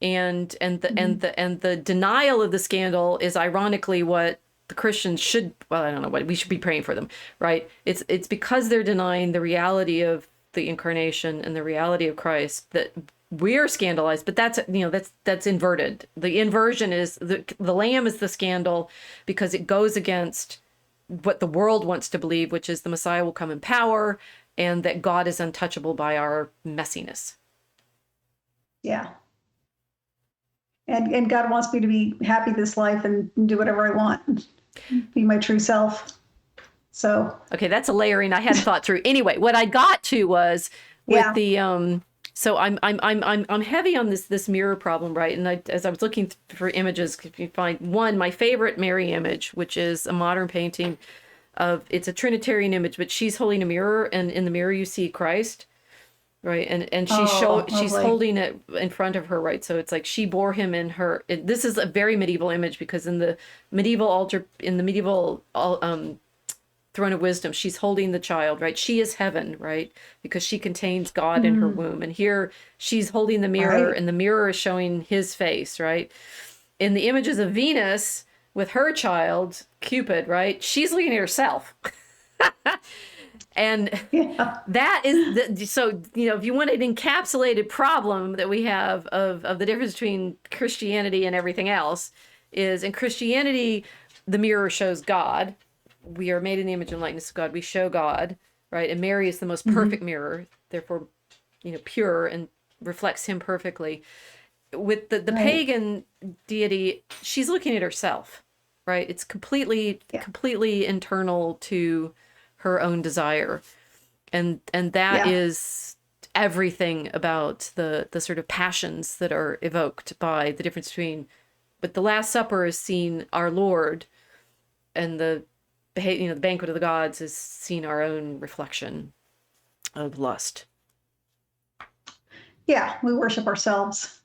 And the denial of the scandal is ironically what the Christians should, well, I don't know what, we should be praying for them, right? It's because they're denying the reality of the incarnation and the reality of Christ that we're scandalized, but that's, that's inverted. The inversion is the lamb is the scandal because it goes against what the world wants to believe, which is the Messiah will come in power and that God is untouchable by our messiness. Yeah. And God wants me to be happy this life and do whatever I want, be my true self. So okay, that's a layering I hadn't thought through. Anyway, what I got to was with the so I'm heavy on this mirror problem, right? And as I was looking for images, if you find one, my favorite Mary image, which is a modern painting of, it's a Trinitarian image, but she's holding a mirror, and in the mirror you see Christ, right? And she's holding it in front of her, right? So it's like she bore him in her. This is a very medieval image because in the medieval altar, in the medieval throne of wisdom, she's holding the child, right? She is heaven, right? Because she contains God in her womb. And here she's holding the mirror, and the mirror is showing his face, right? In the images of Venus with her child, Cupid, right? She's looking at herself. And that is, so, if you want an encapsulated problem that we have of the difference between Christianity and everything else is, in Christianity, the mirror shows God. We are made in the image and likeness of God. We show God, right? And Mary is the most perfect mirror, therefore, pure and reflects him perfectly. With the pagan deity, she's looking at herself, right? It's completely internal to her own desire. And that is everything about the sort of passions that are evoked by the difference between, but the Last Supper is seeing our Lord, and the banquet of the gods is seeing our own reflection of lust. Yeah, we worship ourselves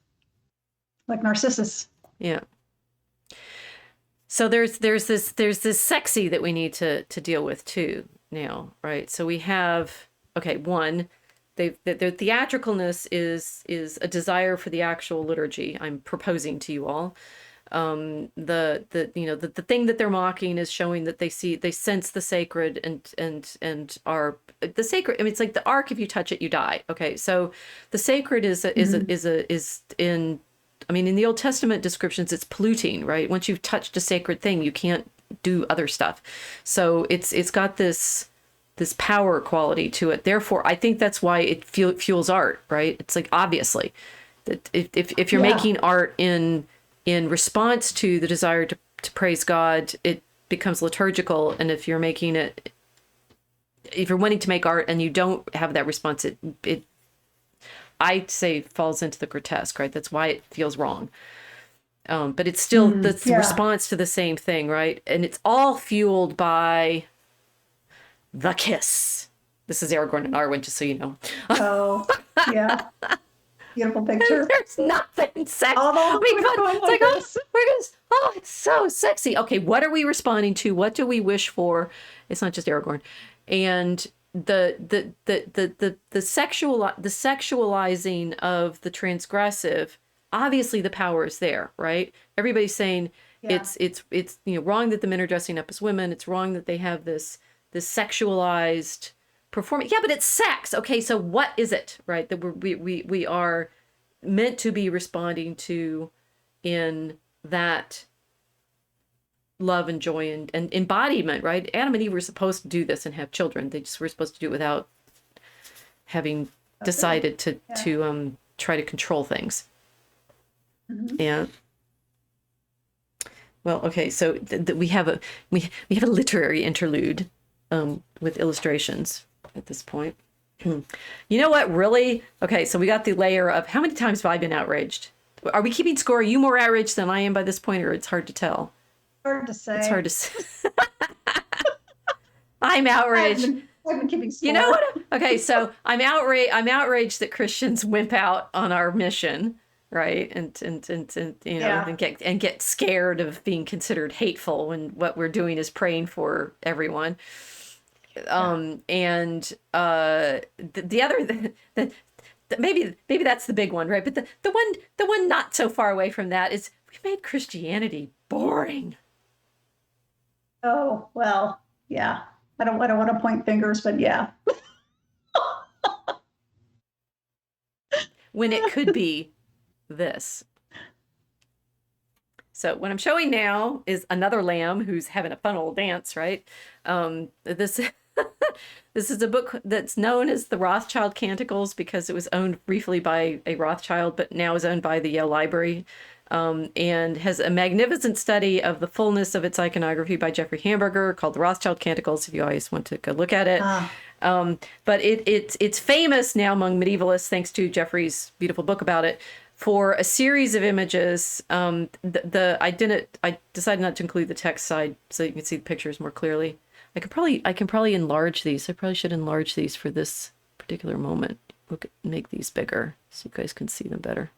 like Narcissus. Yeah. So there's this sexy that we need to deal with too now, right? So we have, one, their theatricalness is a desire for the actual liturgy. I'm proposing to you all. The thing that they're mocking is showing that they sense the sacred and are the sacred. I mean, it's like the ark. If you touch it, you die. Okay. So the sacred is in, I mean, in the Old Testament descriptions, it's polluting, right? Once you've touched a sacred thing, you can't do other stuff. So it's got this power quality to it. Therefore, I think that's why it fuels art, right? It's like, obviously that if you're making art in response to the desire to praise God, it becomes liturgical. And if you're wanting to make art and you don't have that response, it I'd say falls into the grotesque, right? That's why it feels wrong. But it's still the response to the same thing, right? And it's all fueled by the kiss. This is Aragorn and Arwen, just so you know. Oh, yeah. Beautiful picture. There's nothing sexy. Oh, it's so sexy. Okay, what are we responding to? What do we wish for? It's not just Aragorn. And the sexualizing of the transgressive, obviously the power is there, right? Everybody's saying it's wrong that the men are dressing up as women. It's wrong that they have this sexualized performance. Yeah, but it's sex. Okay, so what is it, right? That we are meant to be responding to in that love and joy and embodiment, right? Adam and Eve were supposed to do this and have children. They just were supposed to do it without having decided to try to control things. Yeah. Well, okay, so we have a literary interlude with illustrations at this point. You know what, really? Okay, so we got the layer of how many times have I been outraged? Are we keeping score? Are you more outraged than I am by this point, or it's hard to tell? Hard to say. It's hard to say. I'm outraged. I've been keeping score. You know what? Okay, so I'm outraged that Christians wimp out on our mission, right? And get scared of being considered hateful when what we're doing is praying for everyone. And the other maybe that's the big one, right? But the one not so far away from that is we've made Christianity boring. Oh, well, yeah. I don't want to point fingers, but yeah. When it could be this. So what I'm showing now is another lamb who's having a fun old dance, right? This this is a book that's known as the Rothschild Canticles because it was owned briefly by a Rothschild, but now is owned by the Yale Library, and has a magnificent study of the fullness of its iconography by Jeffrey Hamburger called the Rothschild Canticles, if you always want to go look at it. But it's famous now among medievalists, thanks to Jeffrey's beautiful book about it, for a series of images. I decided not to include the text side so you can see the pictures more clearly. I can probably enlarge these. I probably should enlarge these for this particular moment. Make these bigger so you guys can see them better.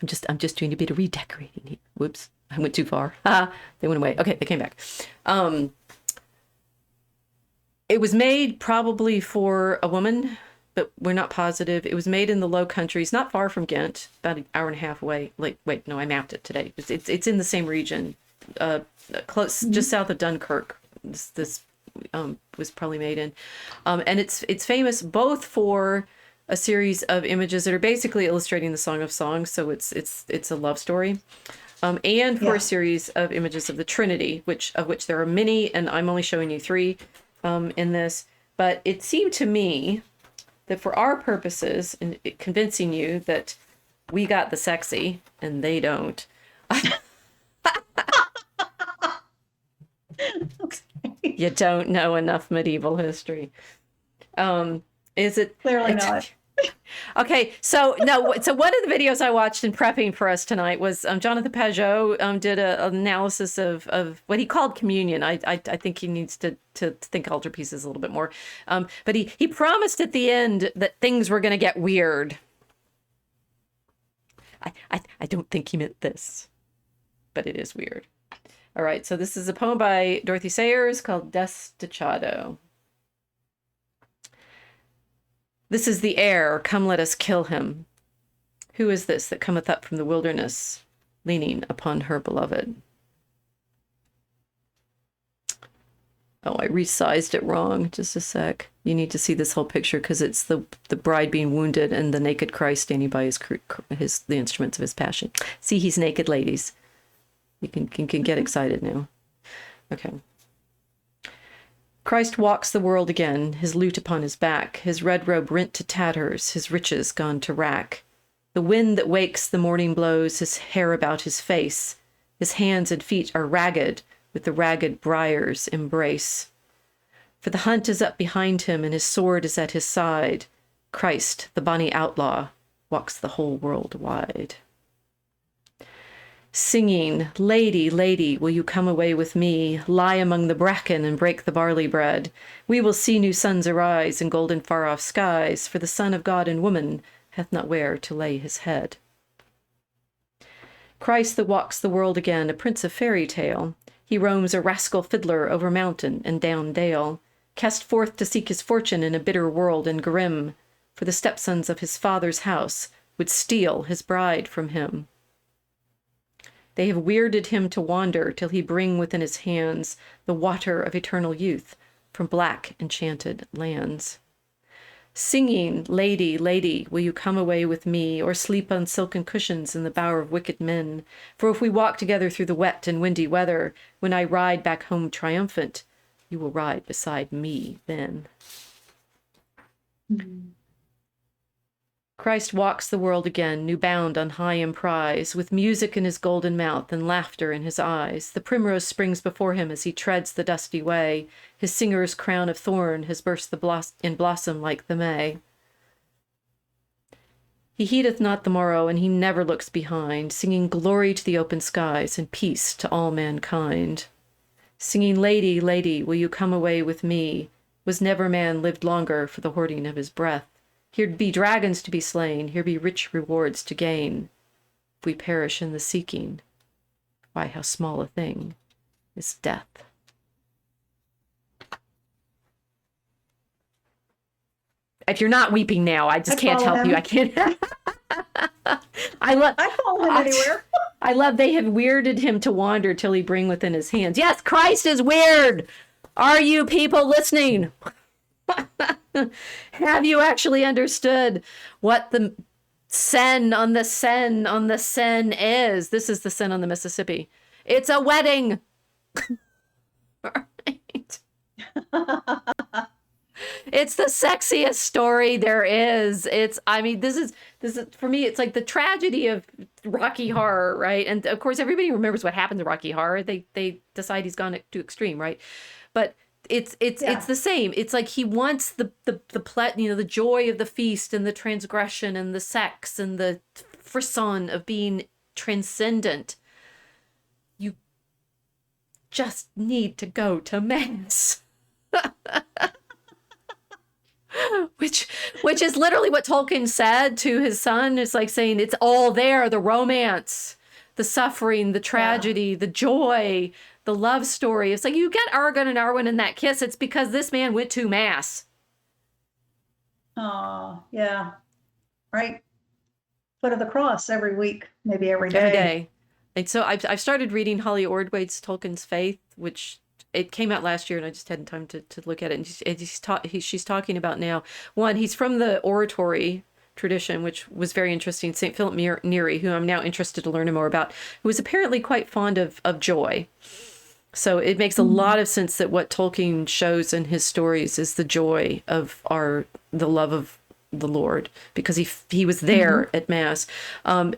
I'm just doing a bit of redecorating here. Whoops, I went too far. They went away. Okay, they came back. It was made probably for a woman, but we're not positive. It was made in the Low Countries, not far from Ghent, about an hour and a half away. Wait, no, I mapped it today. It's in the same region, close, just south of Dunkirk. This was probably made in, and it's famous both for a series of images that are basically illustrating the Song of Songs. So it's a love story. And for a series of images of the Trinity, of which there are many, and I'm only showing you 3 in this. But it seemed to me that for our purposes, in convincing you that we got the sexy and they don't, you don't know enough medieval history. Is it Clearly not. Okay, so no. So one of the videos I watched in prepping for us tonight was Jonathan Pajot did an analysis of what he called communion. I think he needs to think altarpieces a little bit more. But he promised at the end that things were going to get weird. I don't think he meant this, but it is weird. All right, so this is a poem by Dorothy Sayers called Desdichado. This is the heir, come let us kill him. Who is this that cometh up from the wilderness, leaning upon her beloved? Oh, I resized it wrong. Just a sec. You need to see this whole picture because it's the bride being wounded and the naked Christ standing by the instruments of his passion. See, he's naked, ladies. You can get excited now. Okay. Christ walks the world again, his lute upon his back, his red robe rent to tatters, his riches gone to wrack. The wind that wakes the morning blows his hair about his face. His hands and feet are ragged with the ragged briar's embrace. For the hunt is up behind him and his sword is at his side. Christ, the bonny outlaw, walks the whole world wide. Singing, lady, lady, will you come away with me, lie among the bracken and break the barley bread? We will see new suns arise in golden far-off skies, for the Son of God and woman hath not where to lay his head. Christ that walks the world again, a prince of fairy tale, he roams a rascal fiddler over mountain and down dale, cast forth to seek his fortune in a bitter world and grim, for the stepsons of his father's house would steal his bride from him. They have weirded him to wander till he bring within his hands the water of eternal youth from black enchanted lands. Singing, lady, lady, will you come away with me, or sleep on silken cushions in the bower of wicked men? For if we walk together through the wet and windy weather, when I ride back home triumphant, you will ride beside me then. Mm-hmm. Christ walks the world again, new bound on high emprise, with music in his golden mouth and laughter in his eyes. The primrose springs before him as he treads the dusty way. His singer's crown of thorn has burst in blossom like the May. He heedeth not the morrow, and he never looks behind, singing glory to the open skies and peace to all mankind. Singing, lady, lady, will you come away with me? Was never man lived longer for the hoarding of his breath? Here be dragons to be slain, here be rich rewards to gain. If we perish in the seeking, why, how small a thing is death. If you're not weeping now, I just can't help you. I can't. I follow him anywhere. I love they have weirded him to wander till he bring within his hands. Yes, Christ is weird. Are you people listening? Have you actually understood what the Seine on the Seine on the Seine is? This is the Seine on the Mississippi. It's a wedding. Right. It's the sexiest story there is. I mean, this is for me, it's like the tragedy of Rocky Horror, right? And of course, everybody remembers what happens in Rocky Horror. They decide he's gone too extreme, right? But it's the same. It's like he wants the the joy of the feast and the transgression and the sex and the frisson of being transcendent. You just need to go to mass. Which is literally what Tolkien said to his son. It's like saying it's all there, the romance, the suffering, the tragedy, the joy, the love story. It's like you get Aragorn and Arwen in that kiss. It's because this man went to mass. Oh, yeah. Right. Foot of the cross every week, maybe every day. Every day. And so I've started reading Holly Ordway's Tolkien's Faith, which it came out last year and I just hadn't time to look at it. And she's talking about now, one, he's from the oratory tradition, which was very interesting. St. Philip Neri, who I'm now interested to learn more about, who was apparently quite fond of joy. So it makes a lot of sense that what Tolkien shows in his stories is the joy of the love of the Lord, because he was there at mass. From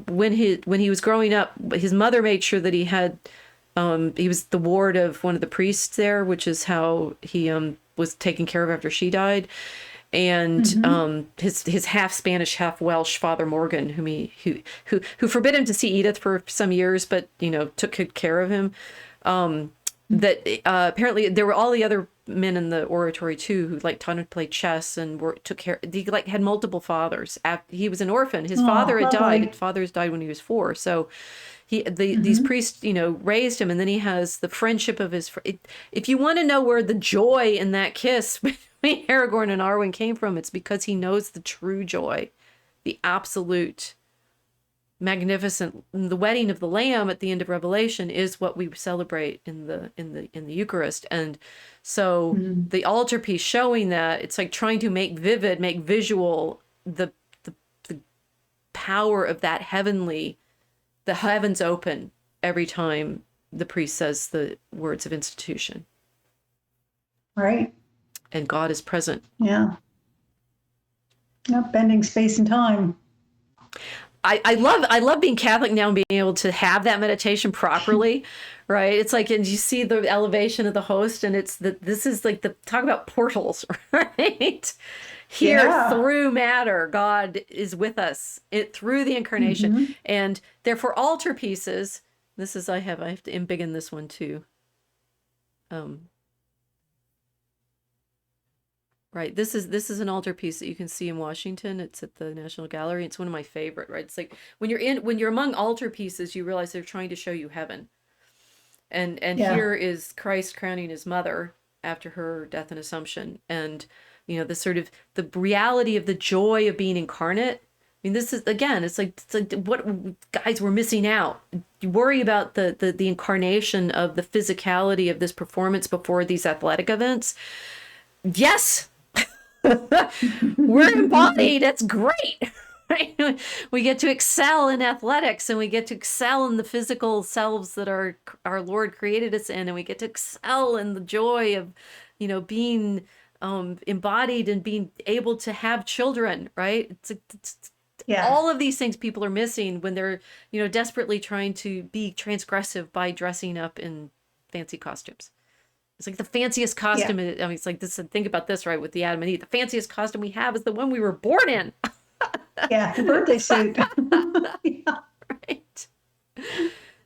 when he was growing up, his mother made sure that he had. He was the ward of one of the priests there, which is how he was taken care of after she died. And his half Spanish, half Welsh father Morgan, who forbid him to see Edith for some years, but took good care of him. Apparently there were all the other men in the oratory too who taught him to play chess and took care. He had multiple fathers. He was an orphin. His father had died. His father died when he was 4. So. These priests, raised him, and then he has the friendship of his. If you want to know where the joy in that kiss between Aragorn and Arwen came from, it's because he knows the true joy, the absolute, magnificent. The wedding of the Lamb at the end of Revelation is what we celebrate in the Eucharist, and so the altarpiece showing that, it's like trying to make visual the power of that heavenly. The heavens open every time the priest says the words of institution. Right. And God is present. Yeah. Yep, bending space and time. I love being Catholic now and being able to have that meditation properly, right? It's like, and you see the elevation of the host, and this is like talk about portals, right? Here, through matter, God is with us through the incarnation. And therefore altarpieces, this is, I have to embiggen this one too. Right. This is an altarpiece that you can see in Washington. It's at the National Gallery. It's one of my favorite, right? It's like when you're among altarpieces, you realize they're trying to show you heaven. And here is Christ crowning his mother after her death and assumption. And the sort of the reality of the joy of being incarnate. I mean, this is, again, it's like what guys we're missing out. You worry about the incarnation of the physicality of this performance before these athletic events. Yes, we're embodied. That's great. Right? We get to excel in athletics, and we get to excel in the physical selves that our Lord created us in, and we get to excel in the joy of, being embodied and being able to have children, right? It's all of these things people are missing when they're, desperately trying to be transgressive by dressing up in fancy costumes. It's like the fanciest costume. I mean, it's like this. Think about this, right? With the Adam and Eve, the fanciest costume we have is the one we were born in. The birthday suit. Right.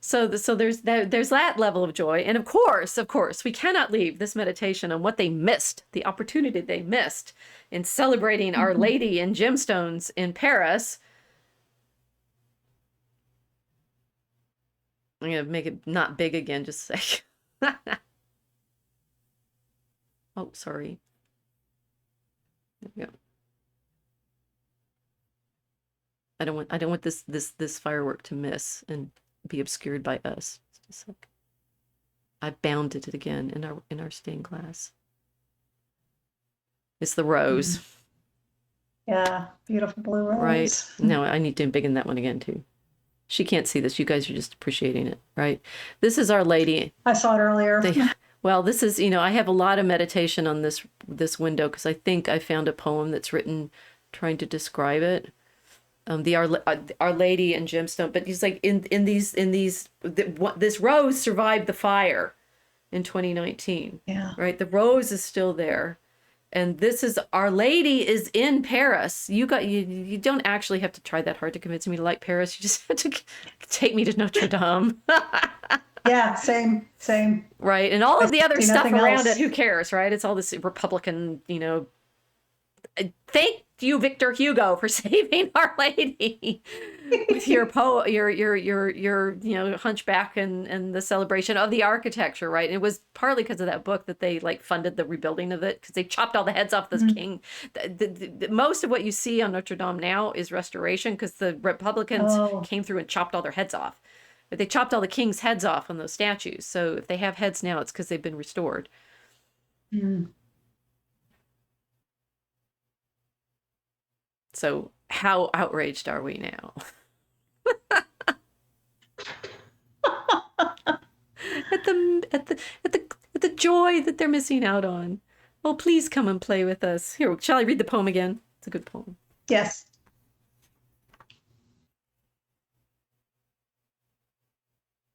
So there's that level of joy, and of course, we cannot leave this meditation on what they missed, the opportunity they missed in celebrating Our Lady in gemstones in Paris. I'm gonna make it not big again, just a sec. Oh, sorry. Yeah. I don't want this firework to miss and be obscured by us. Just a sec. I bounded it again in our stained glass. It's the rose. Yeah, beautiful blue rose. Right. No, I need to embiggen that one again too. She can't see this. You guys are just appreciating it, right? This is Our Lady. I saw it earlier. Well, this is, I have a lot of meditation on this window because I think I found a poem that's written trying to describe it. The Our Lady and gemstone, but he's like this rose survived the fire in 2019. Yeah. Right. The rose is still there. And this is Our Lady is in Paris. You don't actually have to try that hard to convince me to like Paris. You just have to take me to Notre Dame. Yeah, same. Right. And all of the other stuff around it, who cares, right? It's all this Republican, thank you, Victor Hugo, for saving Our Lady with your Hunchback and the celebration of the architecture, right? And it was partly because of that book that they funded the rebuilding of it, because they chopped all the heads off this king. Most of what you see on Notre Dame now is restoration, because the Republicans came through and chopped all their heads off. But they chopped all the king's heads off on those statues. So if they have heads now, it's because they've been restored. So how outraged are we now? at the joy that they're missing out on. Oh, please come and play with us. Here, shall I read the poem again? It's a good poem. Yes.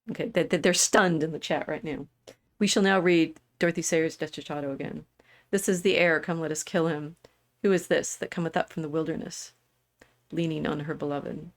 Okay, they're stunned in the chat right now. We shall now read Dorothy Sayers' Desciccato again. This is the air, come let us kill him. Who is this that cometh up from the wilderness, leaning on her beloved?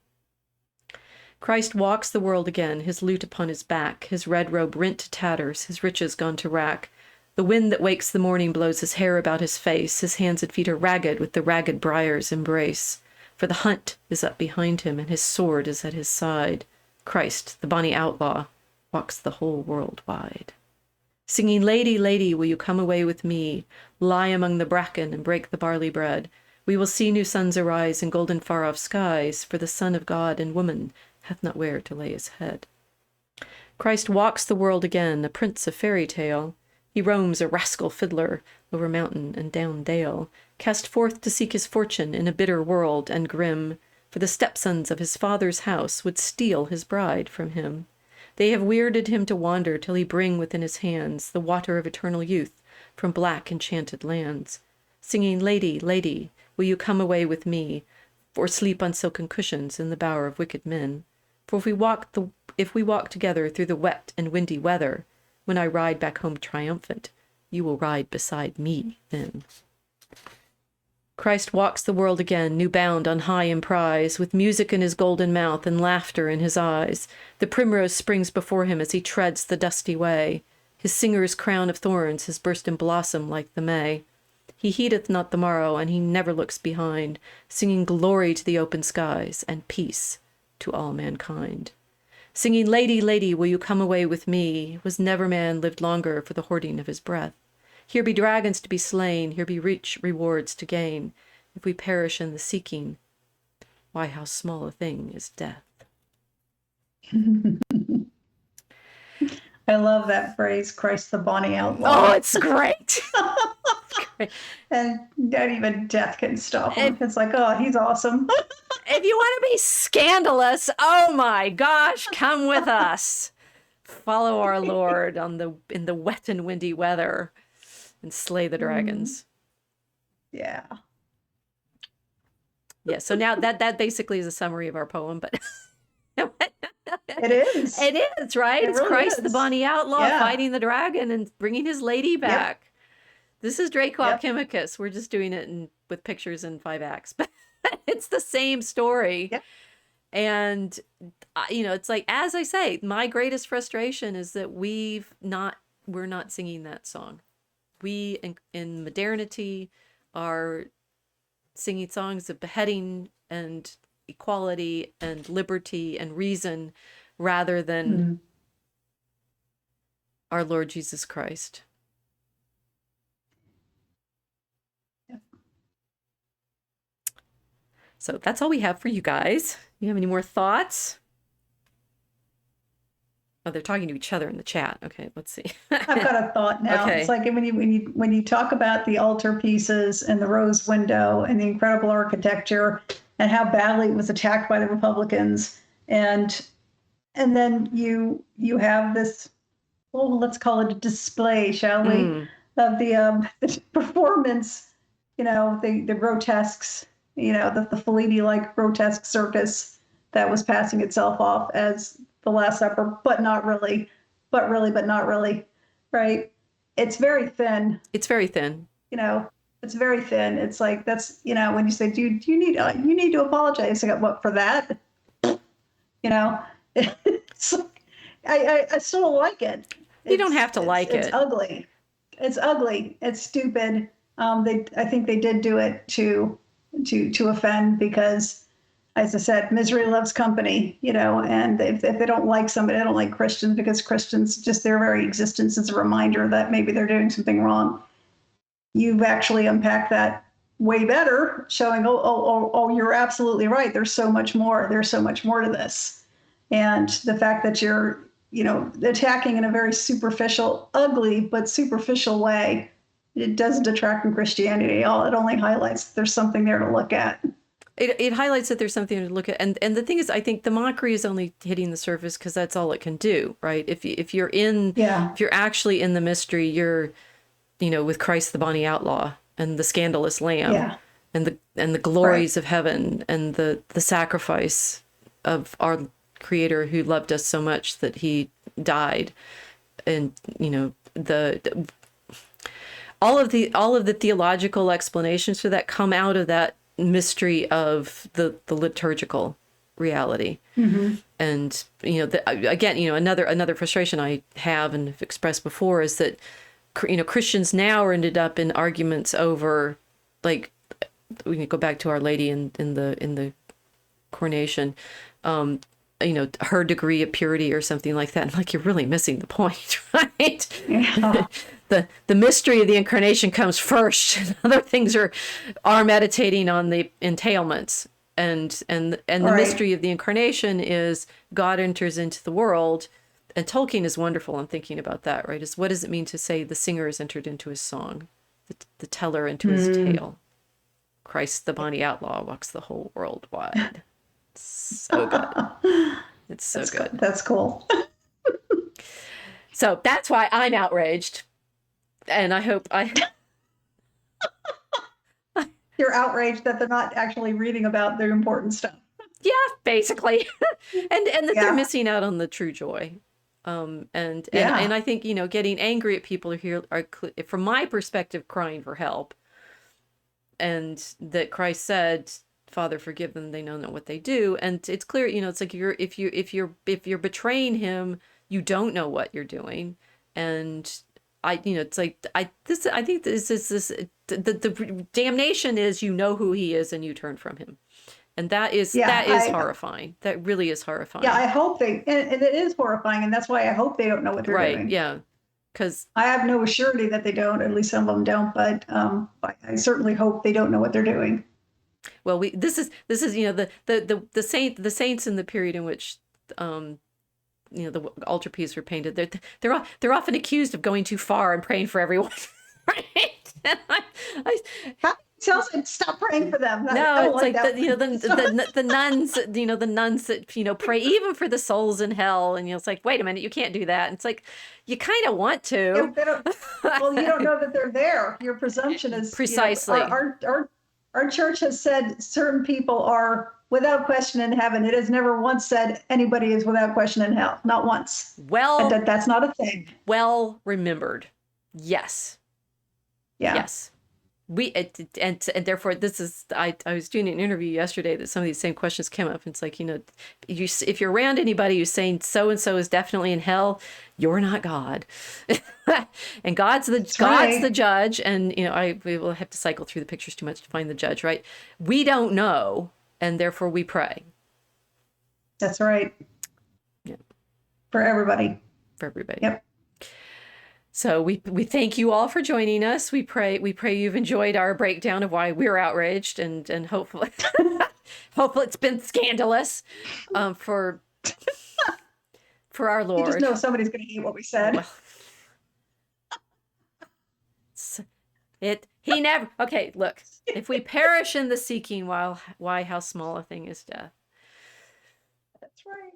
Christ walks the world again, his lute upon his back, his red robe rent to tatters, his riches gone to wrack. The wind that wakes the morning blows his hair about his face, his hands and feet are ragged with the ragged briar's embrace. For the hunt is up behind him, and his sword is at his side. Christ, the bonny outlaw, walks the whole world wide. Singing, Lady, lady, will you come away with me? Lie among the bracken and break the barley bread. We will see new suns arise in golden far-off skies, for the Son of God and woman hath not where to lay his head. Christ walks the world again, a prince of fairy tale. He roams a rascal fiddler over mountain and down dale, cast forth to seek his fortune in a bitter world and grim, for the stepsons of his father's house would steal his bride from him. They have weirded him to wander till he bring within his hands the water of eternal youth from black enchanted lands. Singing, Lady, lady, will you come away with me, or sleep on silken cushions in the bower of wicked men? For if we walk together through the wet and windy weather, when I ride back home triumphant, you will ride beside me then. Christ walks the world again, new bound on high emprise, with music in his golden mouth and laughter in his eyes. The primrose springs before him as he treads the dusty way. His singer's crown of thorns has burst in blossom like the May. He heedeth not the morrow, and he never looks behind, singing glory to the open skies and peace to all mankind. Singing, Lady, lady, will you come away with me? Was never man lived longer for the hoarding of his breath. Here be dragons to be slain, here be rich rewards to gain. If we perish in the seeking, why, how small a thing is death. I love that phrase, Christ the bonny outlaw. Oh, it's great. And not even death can stop him. It's like, oh, he's awesome. If you want to be scandalous, oh my gosh, come with us. Follow our Lord in the wet and windy weather and slay the dragons. Yeah. Yeah, so now that basically is a summary of our poem, but It is. It is, right? It's really Christ is. the bonny outlaw fighting the dragon and bringing his lady back. Yep. This is Draco Alchemicus. We're just doing it with pictures in 5 acts, but it's the same story. Yep. And, it's like, as I say, my greatest frustration is that we're not singing that song. We, in modernity, are singing songs of beheading and equality and liberty and reason rather than our Lord Jesus Christ. So that's all we have for you guys. You have any more thoughts? Oh, they're talking to each other in the chat. Okay, let's see. I've got a thought now. Okay. It's like when you talk about the altar pieces and the rose window and the incredible architecture and how badly it was attacked by the Republicans, and then you have this, well, let's call it a display, shall we, of the performance, the grotesques, the Fellini-like grotesque circus that was passing itself off as the Last Supper, but not really, but not really, right? It's very thin. It's very thin. It's very thin. It's like, that's, when you say, do you need to apologize? I got what for that? It's like, I still don't like it. You don't have to like it. It's ugly. It's ugly. It's stupid. I think they did do it to offend, because, as I said, misery loves company, and if they don't like somebody, they don't like Christians, because Christians, just their very existence is a reminder that maybe they're doing something wrong. You've actually unpacked that way better, showing, oh, you're absolutely right. There's so much more. There's so much more to this. And the fact that you're, attacking in a very superficial, ugly, but superficial way, it doesn't detract from Christianity at all. It only highlights that there's something there to look at. It highlights that there's something to look at, and the thing is, I think the mockery is only hitting the surface because that's all it can do, right? If you're actually in the mystery, you're, with Christ the bonny outlaw and the scandalous lamb, and the glories of heaven and the sacrifice of our Creator who loved us so much that He died, and all of the theological explanations for that come out of that mystery of the liturgical reality. And again, another frustration I have and have expressed before is that Christians now are ended up in arguments over, like, we can go back to Our Lady in the coronation, her degree of purity or something like that. And like, you're really missing the point, right? Yeah. The mystery of the incarnation comes first. Other things are meditating on the entailments, and the mystery of the incarnation is God enters into the world. And Tolkien is wonderful in thinking about that, right? Is what does it mean to say the singer has entered into his song, the teller into his tale? Christ the bonny outlaw walks the whole world wide. So good. It's so good. That's cool. So that's why I'm outraged. And I hope You're outraged that they're not actually reading about their important stuff. Yeah, basically. and that they're missing out on the true joy. And I think, getting angry at people are from my perspective, crying for help. And that Christ said, Father, forgive them, they know not what they do. And it's clear, it's like if you're betraying Him, you don't know what you're doing. And it's like, I think this is the damnation is, who He is and you turn from Him. And that is horrifying. That really is horrifying. Yeah, I hope and it is horrifying. And that's why I hope they don't know what they're doing. Right, yeah. Because I have no surety that they don't, at least some of them don't, but I certainly hope they don't know what they're doing. Well, this is the saints in the period in which the altarpieces were painted. They're often accused of going too far and praying for everyone. Right? And Tell them stop praying for them. No, it's like the nuns. The nuns that pray even for the souls in hell, and it's like, wait a minute, you can't do that. And it's like, you kind of want to. Well, you don't know that they're there. Your presumption is precisely. Our church has said certain people are without question in heaven. It has never once said anybody is without question in hell. Not once. Well, that's not a thing. Well remembered. Yes. Yeah. Yes. And therefore this is, I was doing an interview yesterday that some of these same questions came up. And it's like, if you're around anybody who's saying so and so is definitely in hell, you're not God. And God's the judge. And we will have to cycle through the pictures too much to find the judge, right? We don't know, and therefore we pray. That's right. Yeah. For everybody. Yep. So we thank you all for joining us. We pray you've enjoyed our breakdown of why we're outraged, and hopefully Hopefully it's been scandalous for our You Lord. just know somebody's going to hate what we said. Well, he never. Okay, look. If we perish in the seeking, why how small a thing is death. That's right.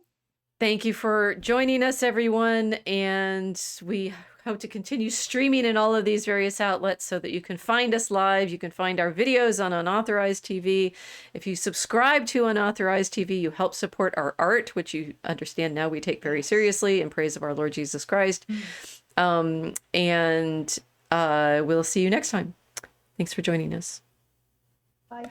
Thank you for joining us, everyone, and we hope to continue streaming in all of these various outlets so that you can find us live. You can find our videos on Unauthorized TV. If you subscribe to Unauthorized TV, you help support our art, which you understand now we take very seriously in praise of our Lord Jesus Christ. And we'll see you next time. Thanks for joining us. Bye.